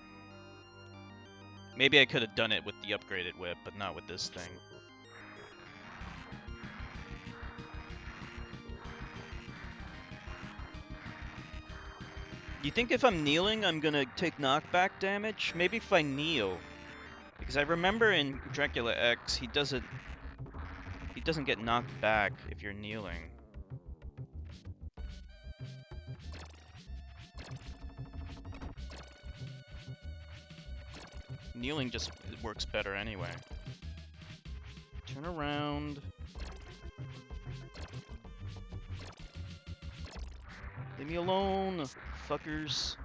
Maybe I could have done it with the upgraded whip, but not with this thing. You think if I'm kneeling, I'm gonna take knockback damage? Maybe if I kneel. Because I remember in Dracula X, he doesn't get knocked back if you're kneeling. Kneeling just works better anyway. Turn around. Leave me alone, fuckers.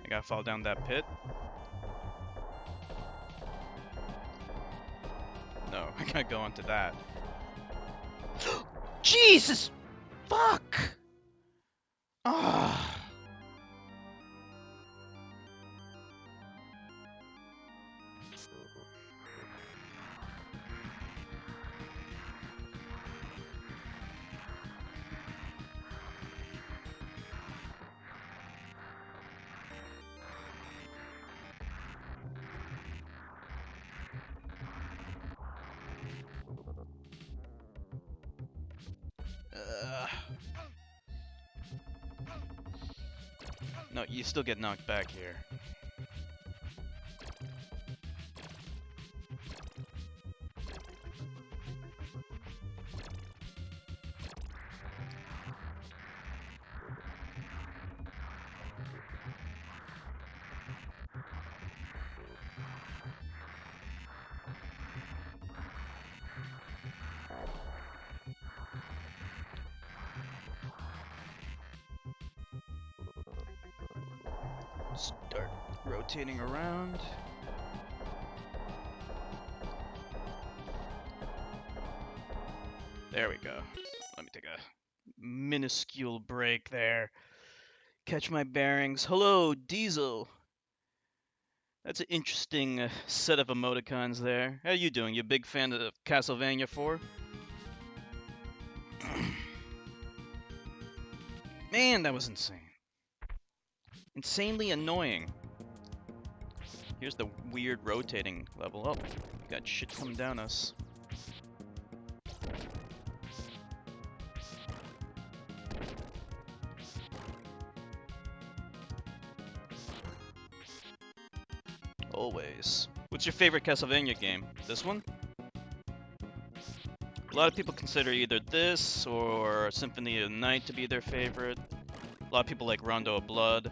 I gotta fall down that pit. No, I gotta go onto that. Jesus! Fuck! Ah. No, you still get knocked back here. Start rotating around. There we go. Let me take a minuscule break there. Catch my bearings. Hello, Diesel. That's an interesting set of emoticons there. How you doing? You a big fan of Castlevania 4? Man, that was insane. Insanely annoying. Here's the weird rotating level. Oh, got shit coming down us. Always. What's your favorite Castlevania game? This one? A lot of people consider either this or Symphony of the Night to be their favorite. A lot of people like Rondo of Blood.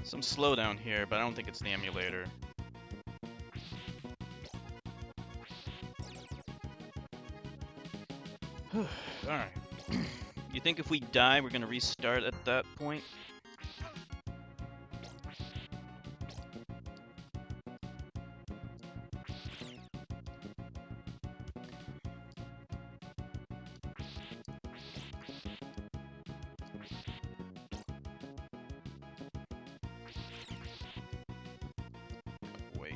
Some slowdown here, but I don't think it's the emulator. Alright. You think if we die, we're gonna restart at that point? Wait.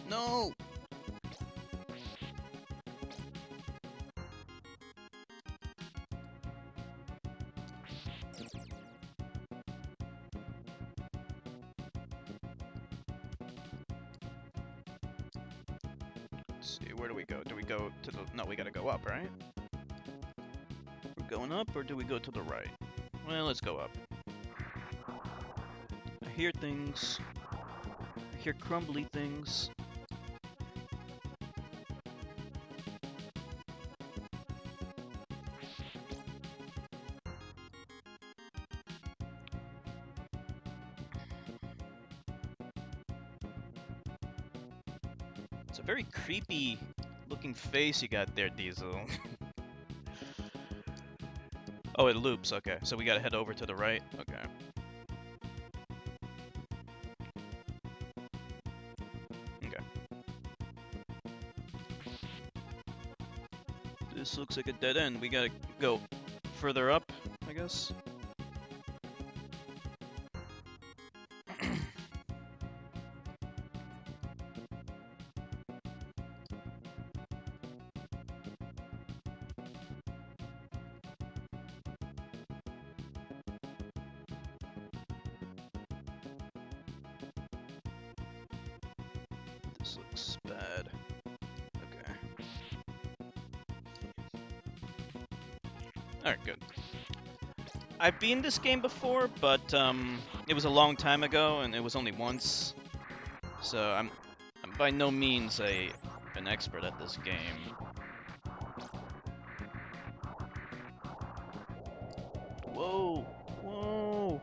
No! see, where do we go? Do we go to the... No, we gotta go up, right? We're going up, or do we go to the right? Well, let's go up. I hear things. I hear crumbly things. It's a very creepy looking face you got there, Diesel. Oh, it loops. Okay, so we gotta head over to the right. Okay. Okay. This looks like a dead end. We gotta go further up, I guess. This looks bad. Okay. Alright, good. I've beaten this game before, but it was a long time ago, and it was only once. So I'm by no means an expert at this game. Whoa! Whoa!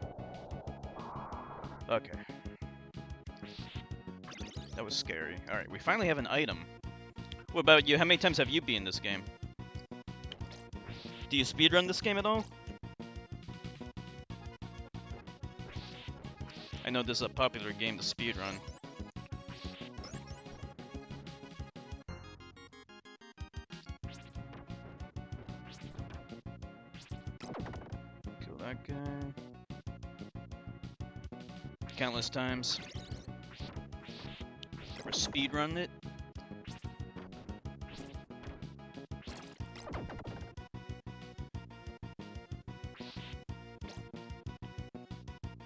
Okay. That was scary. Alright, we finally have an item. What about you? How many times have you beaten this game? Do you speedrun this game at all? I know this is a popular game to speedrun. Kill that guy. Countless times. Or speedrun it.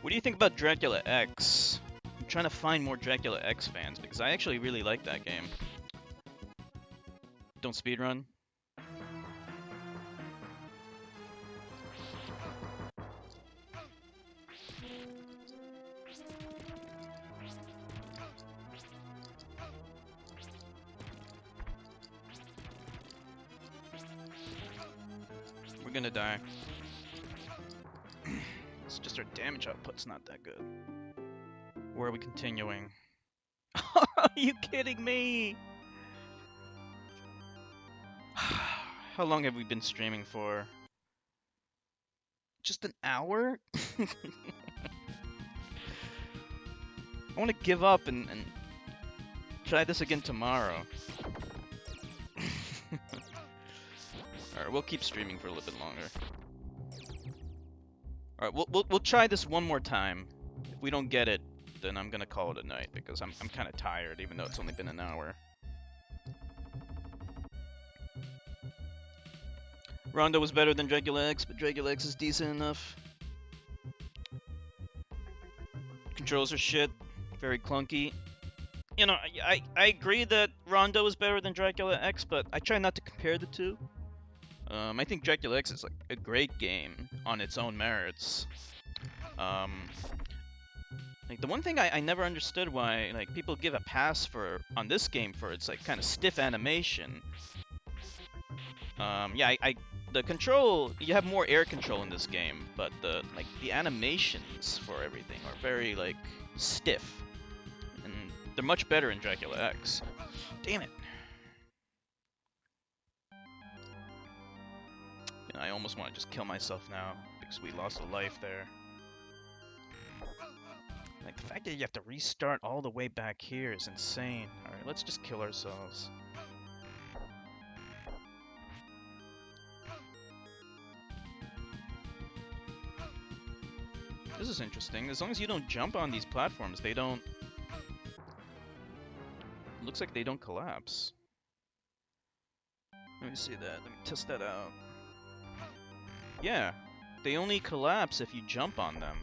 What do you think about Dracula X? I'm trying to find more Dracula X fans because I actually really like that game. Don't speedrun. We're gonna die. It's just our damage output's not that good. Where are we continuing? Are you kidding me? How long have we been streaming for? Just an hour? I want to give up and try this again tomorrow. Alright, we'll keep streaming for a little bit longer. Alright, we'll try this one more time. If we don't get it, then I'm gonna call it a night because I'm kind of tired, even though it's only been an hour. Rondo was better than Dracula X, but Dracula X is decent enough. Controls are shit, very clunky. You know, I agree that Rondo is better than Dracula X, but I try not to compare the two. I think Dracula X is like a great game on its own merits. Like the one thing I never understood why like people give a pass on this game for its like kind of stiff animation. Yeah, the control, you have more air control in this game, but the animations for everything are very like stiff, and they're much better in Dracula X. Damn it. You know, I almost want to just kill myself now because we lost a life there. Like the fact that you have to restart all the way back here is insane. All right, let's just kill ourselves. This is interesting. As long as you don't jump on these platforms, they don't... Looks like they don't collapse. Let me see that. Let me test that out. Yeah, they only collapse if you jump on them.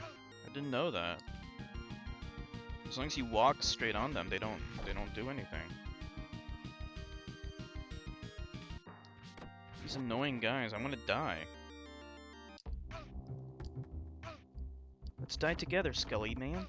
I didn't know that. As long as you walk straight on them, they don't do anything. These annoying guys, I want to die. Let's die together, Skelly man.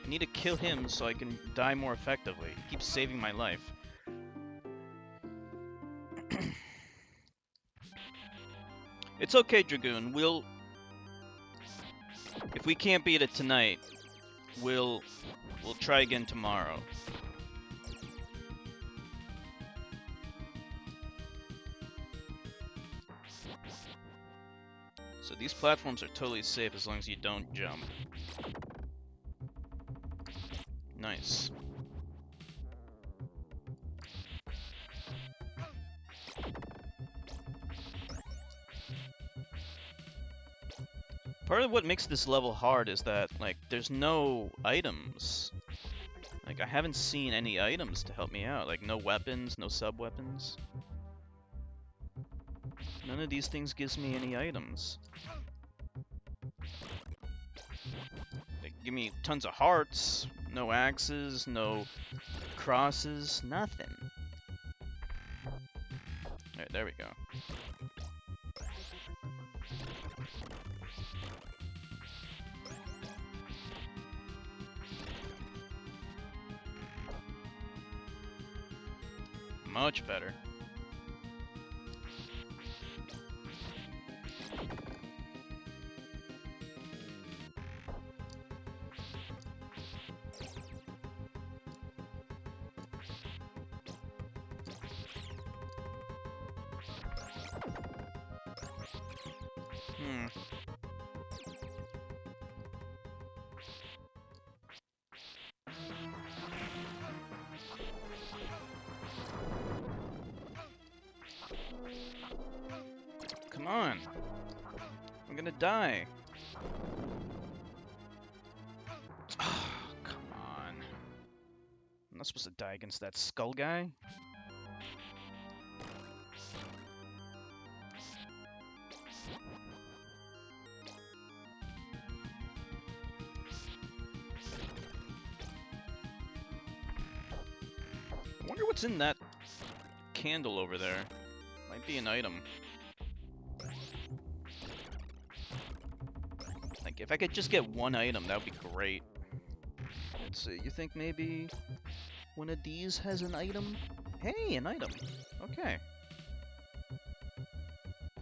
I need to kill him so I can die more effectively. He keeps saving my life. It's okay, Dragoon. If we can't beat it tonight, we'll try again tomorrow. So these platforms are totally safe as long as you don't jump. Nice. Part of what makes this level hard is that, like, there's no items. Like, I haven't seen any items to help me out. Like, no weapons, no sub-weapons. None of these things gives me any items. They give me tons of hearts, no axes, no crosses, nothing. Alright, there we go. Much better. Come on. I'm gonna die. Oh, come on. I'm not supposed to die against that skull guy. I wonder what's in that candle over there. Might be an item. Like, if I could just get one item, that would be great. Let's see, you think maybe one of these has an item? Hey, an item. Okay.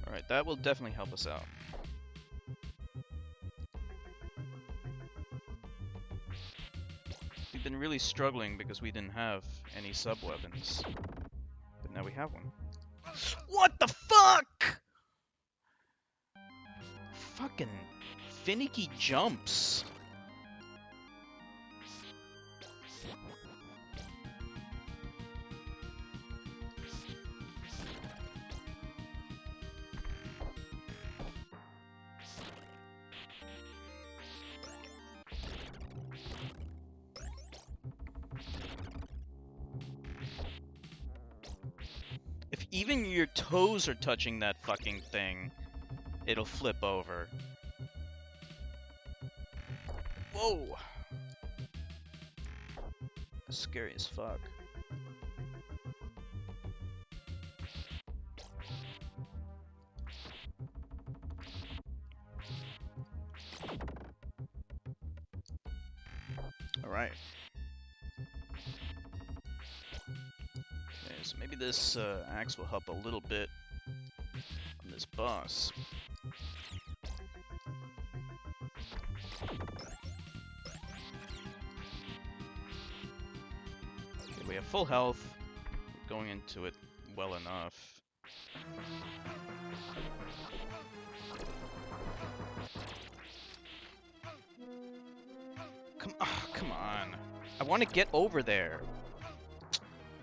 Alright, that will definitely help us out. We've been really struggling because we didn't have any sub-weapons. But now we have one. What the fuck?! Fucking finicky jumps. If even your toes are touching that fucking thing, it'll flip over. Whoa! Scary as fuck. Alright. Okay, so maybe this axe will help a little bit on this boss. Okay, we have full health. We're going into it well enough. Come on. I want to get over there.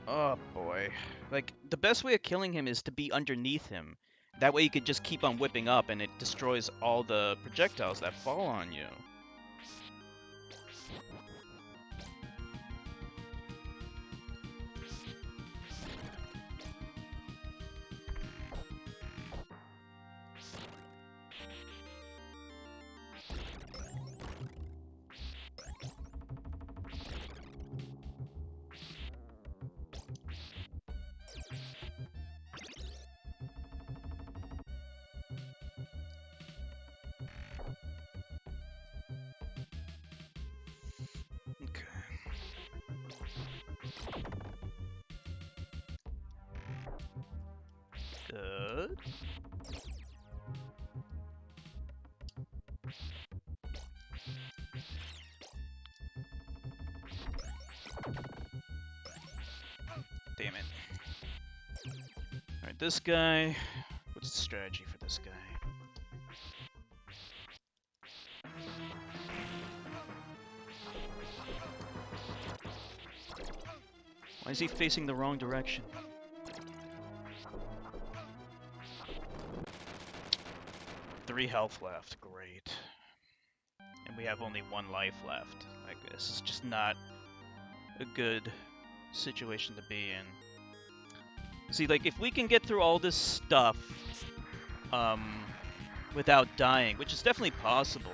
Oh boy. Like, the best way of killing him is to be underneath him. That way you could just keep on whipping up and it destroys all the projectiles that fall on you. Damn it. Alright, this guy. What's the strategy for this guy? Why is he facing the wrong direction? 3 health left. Great. And we have only 1 life left. Like, this is just not a good situation to be in. See, like, if we can get through all this stuff without dying, which is definitely possible,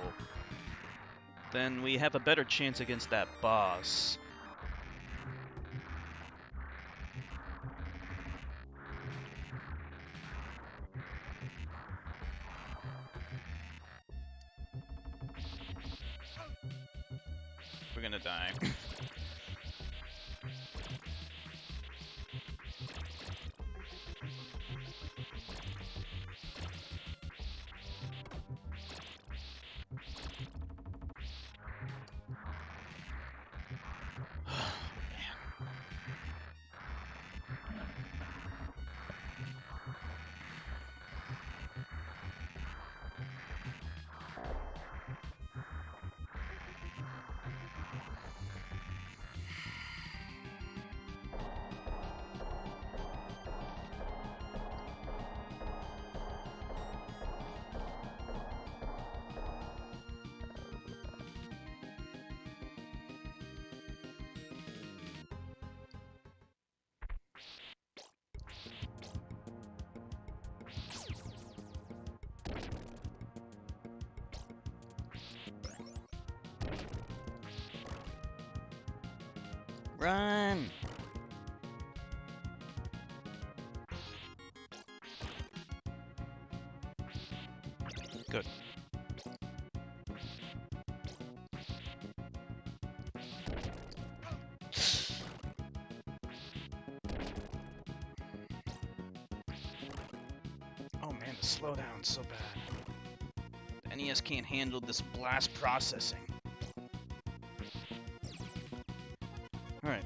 then we have a better chance against that boss. We're gonna die. Run! Good. Oh man, the slowdown's so bad. The NES can't handle this blast processing. Alright.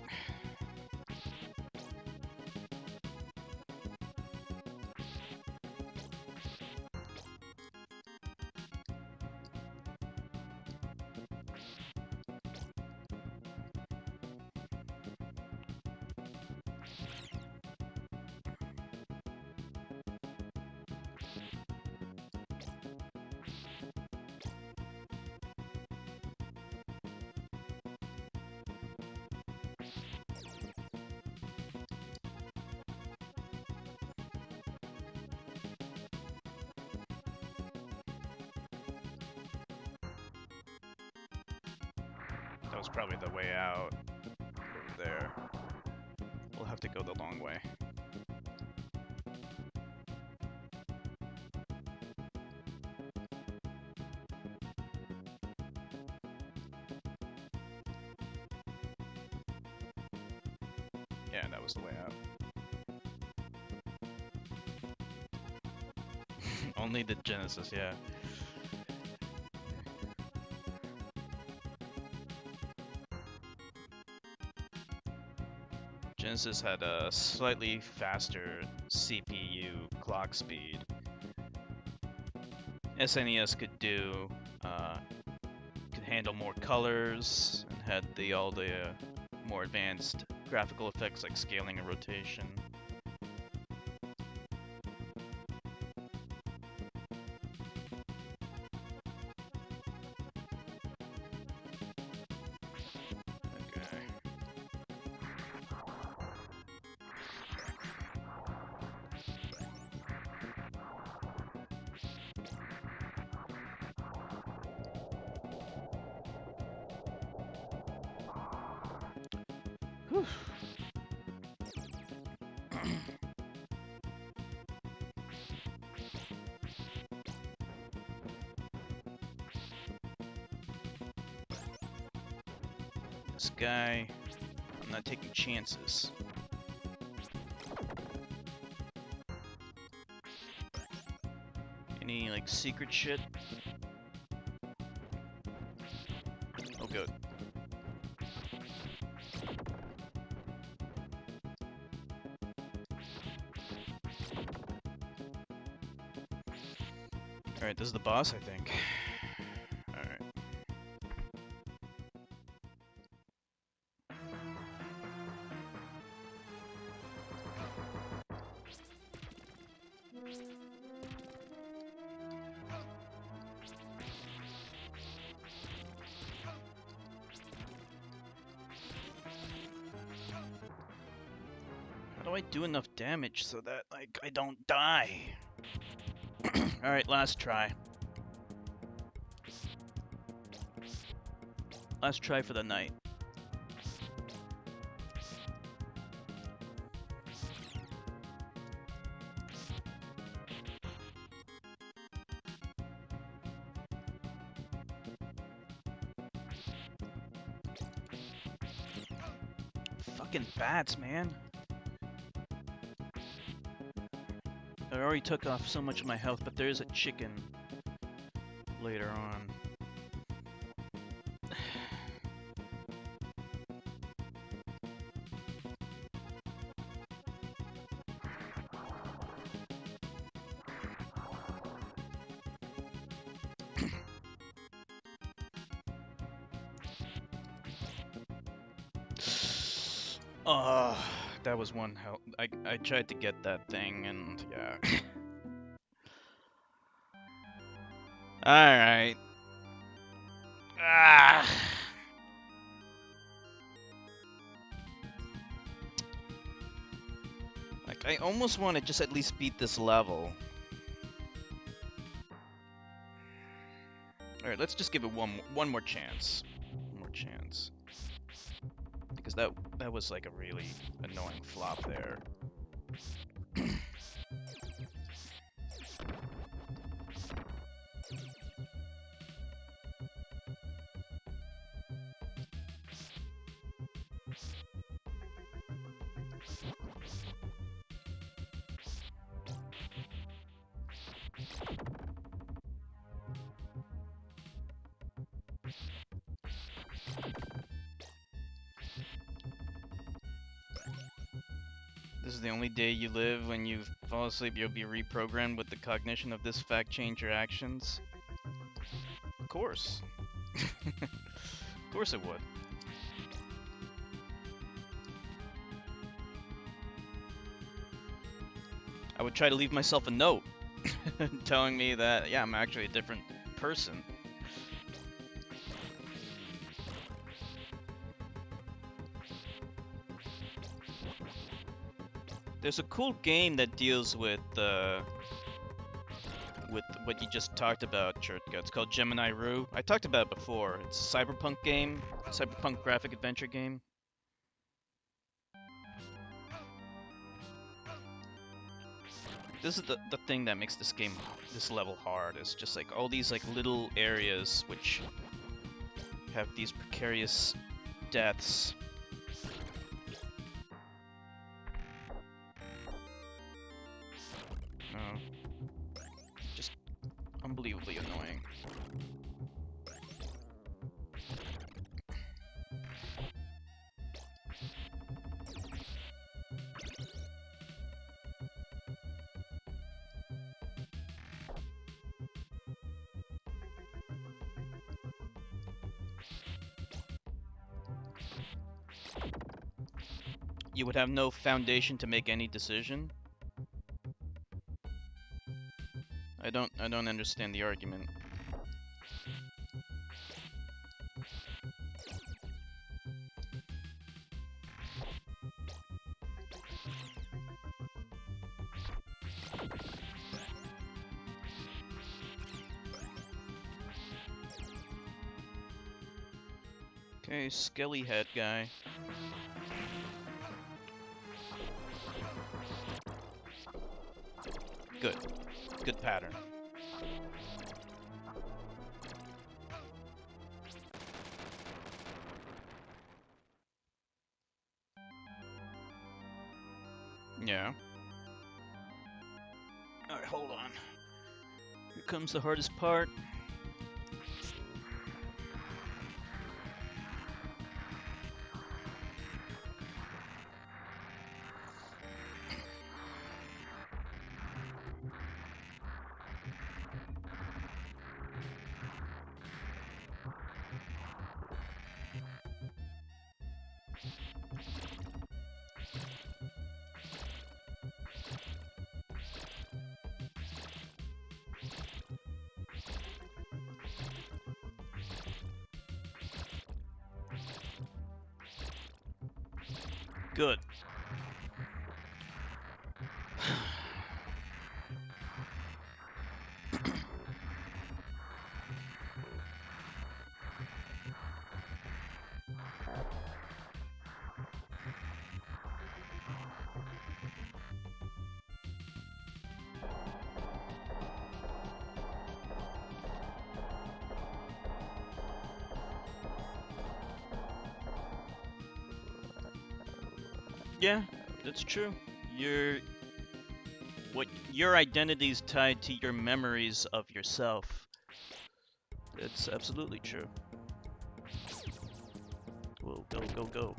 That was probably the way out over there. We'll have to go the long way. Yeah, that was the way out. Only the Genesis, yeah. Genesis had a slightly faster CPU clock speed. SNES could do, could handle more colors, and had all the more advanced graphical effects like scaling and rotation. Whew. This guy, I'm not taking chances. Any, like, secret shit? Oh, good. Alright, this is the boss, I think. Alright. How do I do enough damage so that, like, I don't die? Alright, last try. Last try for the night. Fucking bats, man. I already took off so much of my health, but there is a chicken later on. Oh, that was one health. I tried to get that thing, and yeah. Alright. Ah. Like, I almost want to just at least beat this level. Alright, let's just give it one more chance. One more chance. Because that was like a really annoying flop there. This is the only day you live. When you fall asleep, you'll be reprogrammed with the cognition of this fact change your actions. Of course. Of course it would. I would try to leave myself a note telling me that, yeah, I'm actually a different person. There's a cool game that deals with what you just talked about, Churtka. It's called Gemini Rue. I talked about it before. It's a cyberpunk game, cyberpunk graphic adventure game. This is the thing that makes this game, this level hard. It's just like all these like little areas which have these precarious deaths. Just unbelievably annoying. You would have no foundation to make any decision? I don't understand the argument. Okay, skelly head guy. Good. Good pattern. Yeah. Alright, hold on. comes the hardest part. Good. Yeah, that's true. Your identity's tied to your memories of yourself. It's absolutely true. Whoa, go, go, go.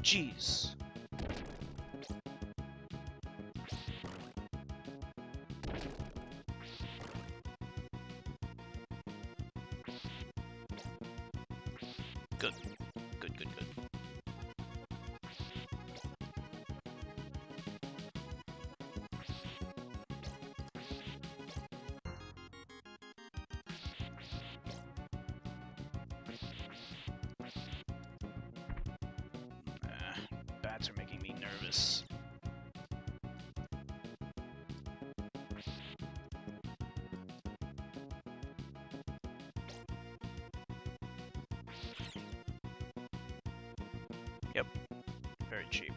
Jeez. Good. Good, good, good. Bats are making me nervous. Yep. Very cheap.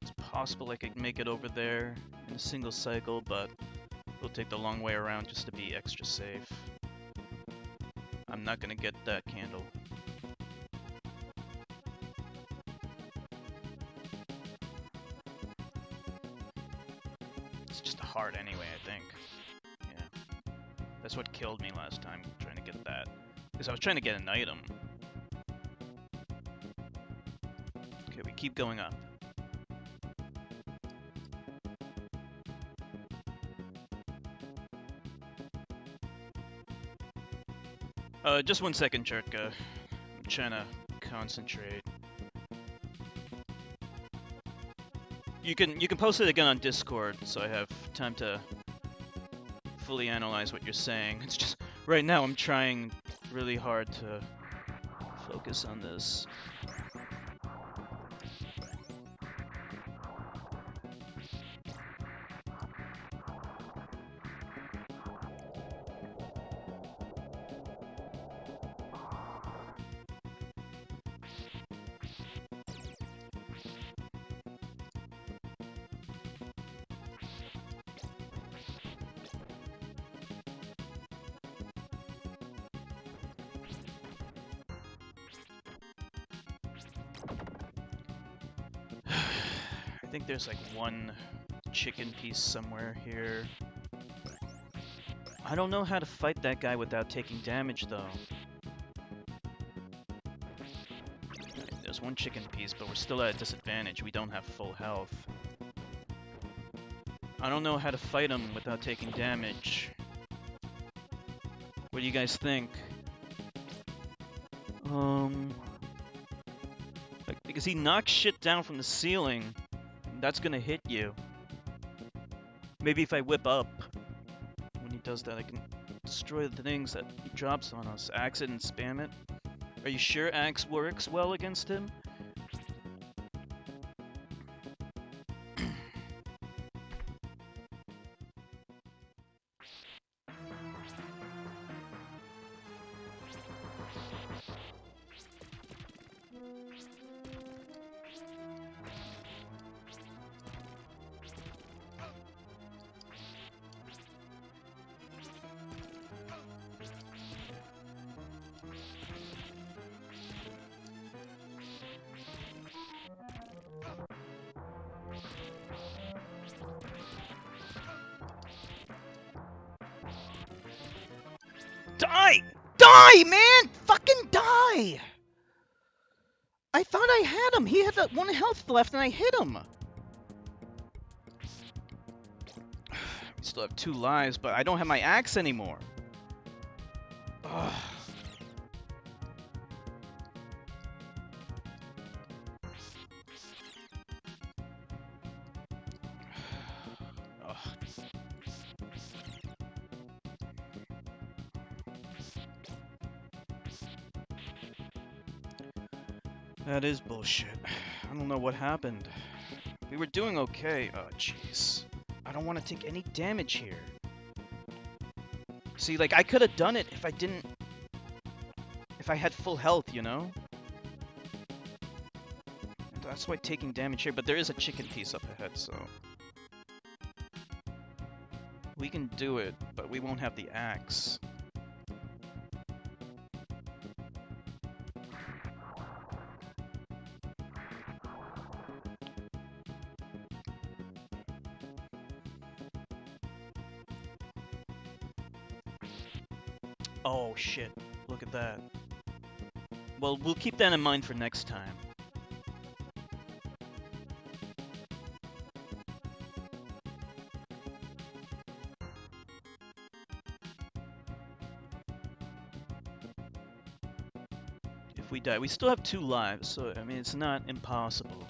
It's possible I could make it over there in a single cycle, but we'll take the long way around just to be extra safe. I'm not gonna get that candle. It's just a heart anyway, I think. Yeah. That's what killed me last time, trying to get that. Because I was trying to get an item. Okay, we keep going up. Just 1 second, Chertka. I'm trying to concentrate. You can post it again on Discord, so I have time to fully analyze what you're saying. It's just right now I'm trying really hard to focus on this. I think there's like one chicken piece somewhere here. I don't know how to fight that guy without taking damage though. There's one chicken piece, but we're still at a disadvantage. We don't have full health. I don't know how to fight him without taking damage. What do you guys think? Like, because he knocks shit down from the ceiling, that's gonna hit you. Maybe if I whip up when he does that, I can destroy the things that he drops on us. Axe it and spam it. Are you sure Axe works well against him? Die! Die, man! Fucking die! I thought I had him! He had that 1 health left and I hit him! We still have 2 lives, but I don't have my axe anymore. Ugh. Ugh. That is bullshit. I don't know what happened. We were doing okay. Oh, jeez. I don't want to take any damage here. See, like, I could have done it if I didn't... If I had full health, you know? That's why taking damage here, but there is a chicken piece up ahead, so... We can do it, but we won't have the axe. Oh, shit. Look at that. Well, we'll keep that in mind for next time. If we die, we still have 2 lives, so, I mean, it's not impossible.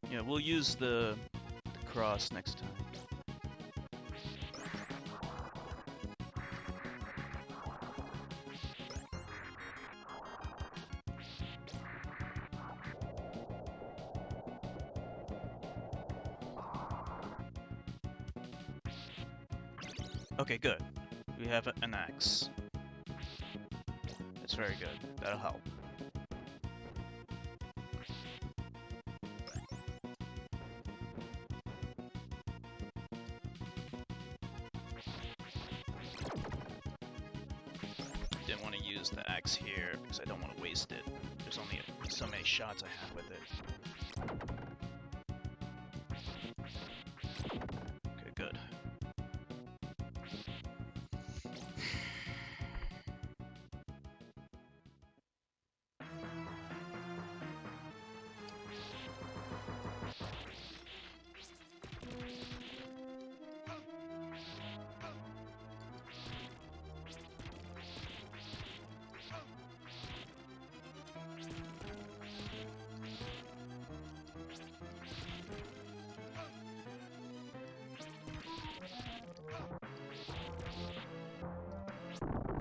Yeah, we'll use the cross next time. Okay, good. We have an axe. That's very good. That'll help. Didn't want to use the axe here because I don't want to waste it. There's only so many shots I have with it. Okay, good.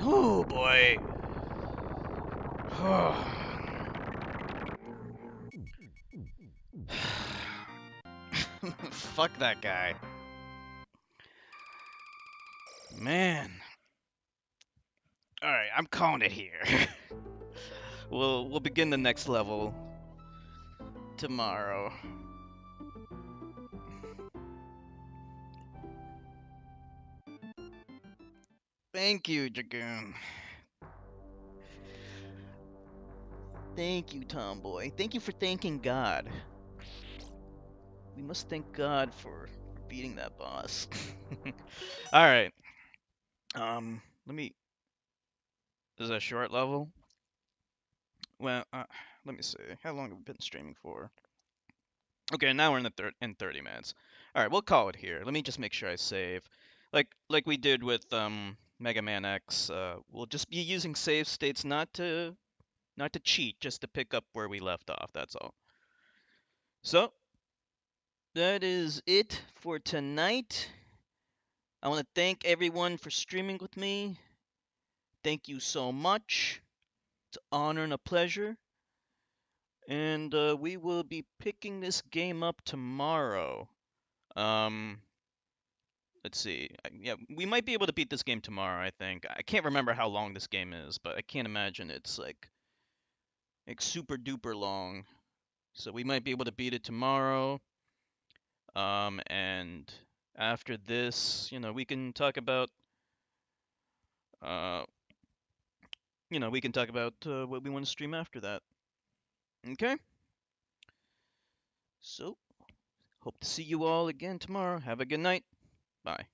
Oh boy. Fuck that guy. Man. Alright, I'm calling it here. We'll begin the next level tomorrow. Thank you, Dragoon. Thank you, Tomboy. Thank you for thanking God. We must thank God for beating that boss. Alright. Let me... Is that a short level? Well, let me see. How long have we been streaming for? Okay, now we're in the in 30 minutes. Alright, we'll call it here. Let me just make sure I save. Like we did with Mega Man X. We'll just be using save states not to cheat, just to pick up where we left off. That's all. So that is it for tonight. I want to thank everyone for streaming with me. Thank you so much. It's an honor and a pleasure. And we will be picking this game up tomorrow. Um, let's see. Yeah, we might be able to beat this game tomorrow, I think. I can't remember how long this game is, but I can't imagine it's like super duper long. So we might be able to beat it tomorrow. And after this, we can talk about uh, what we want to stream after that. Okay? So, hope to see you all again tomorrow. Have a good night. Bye.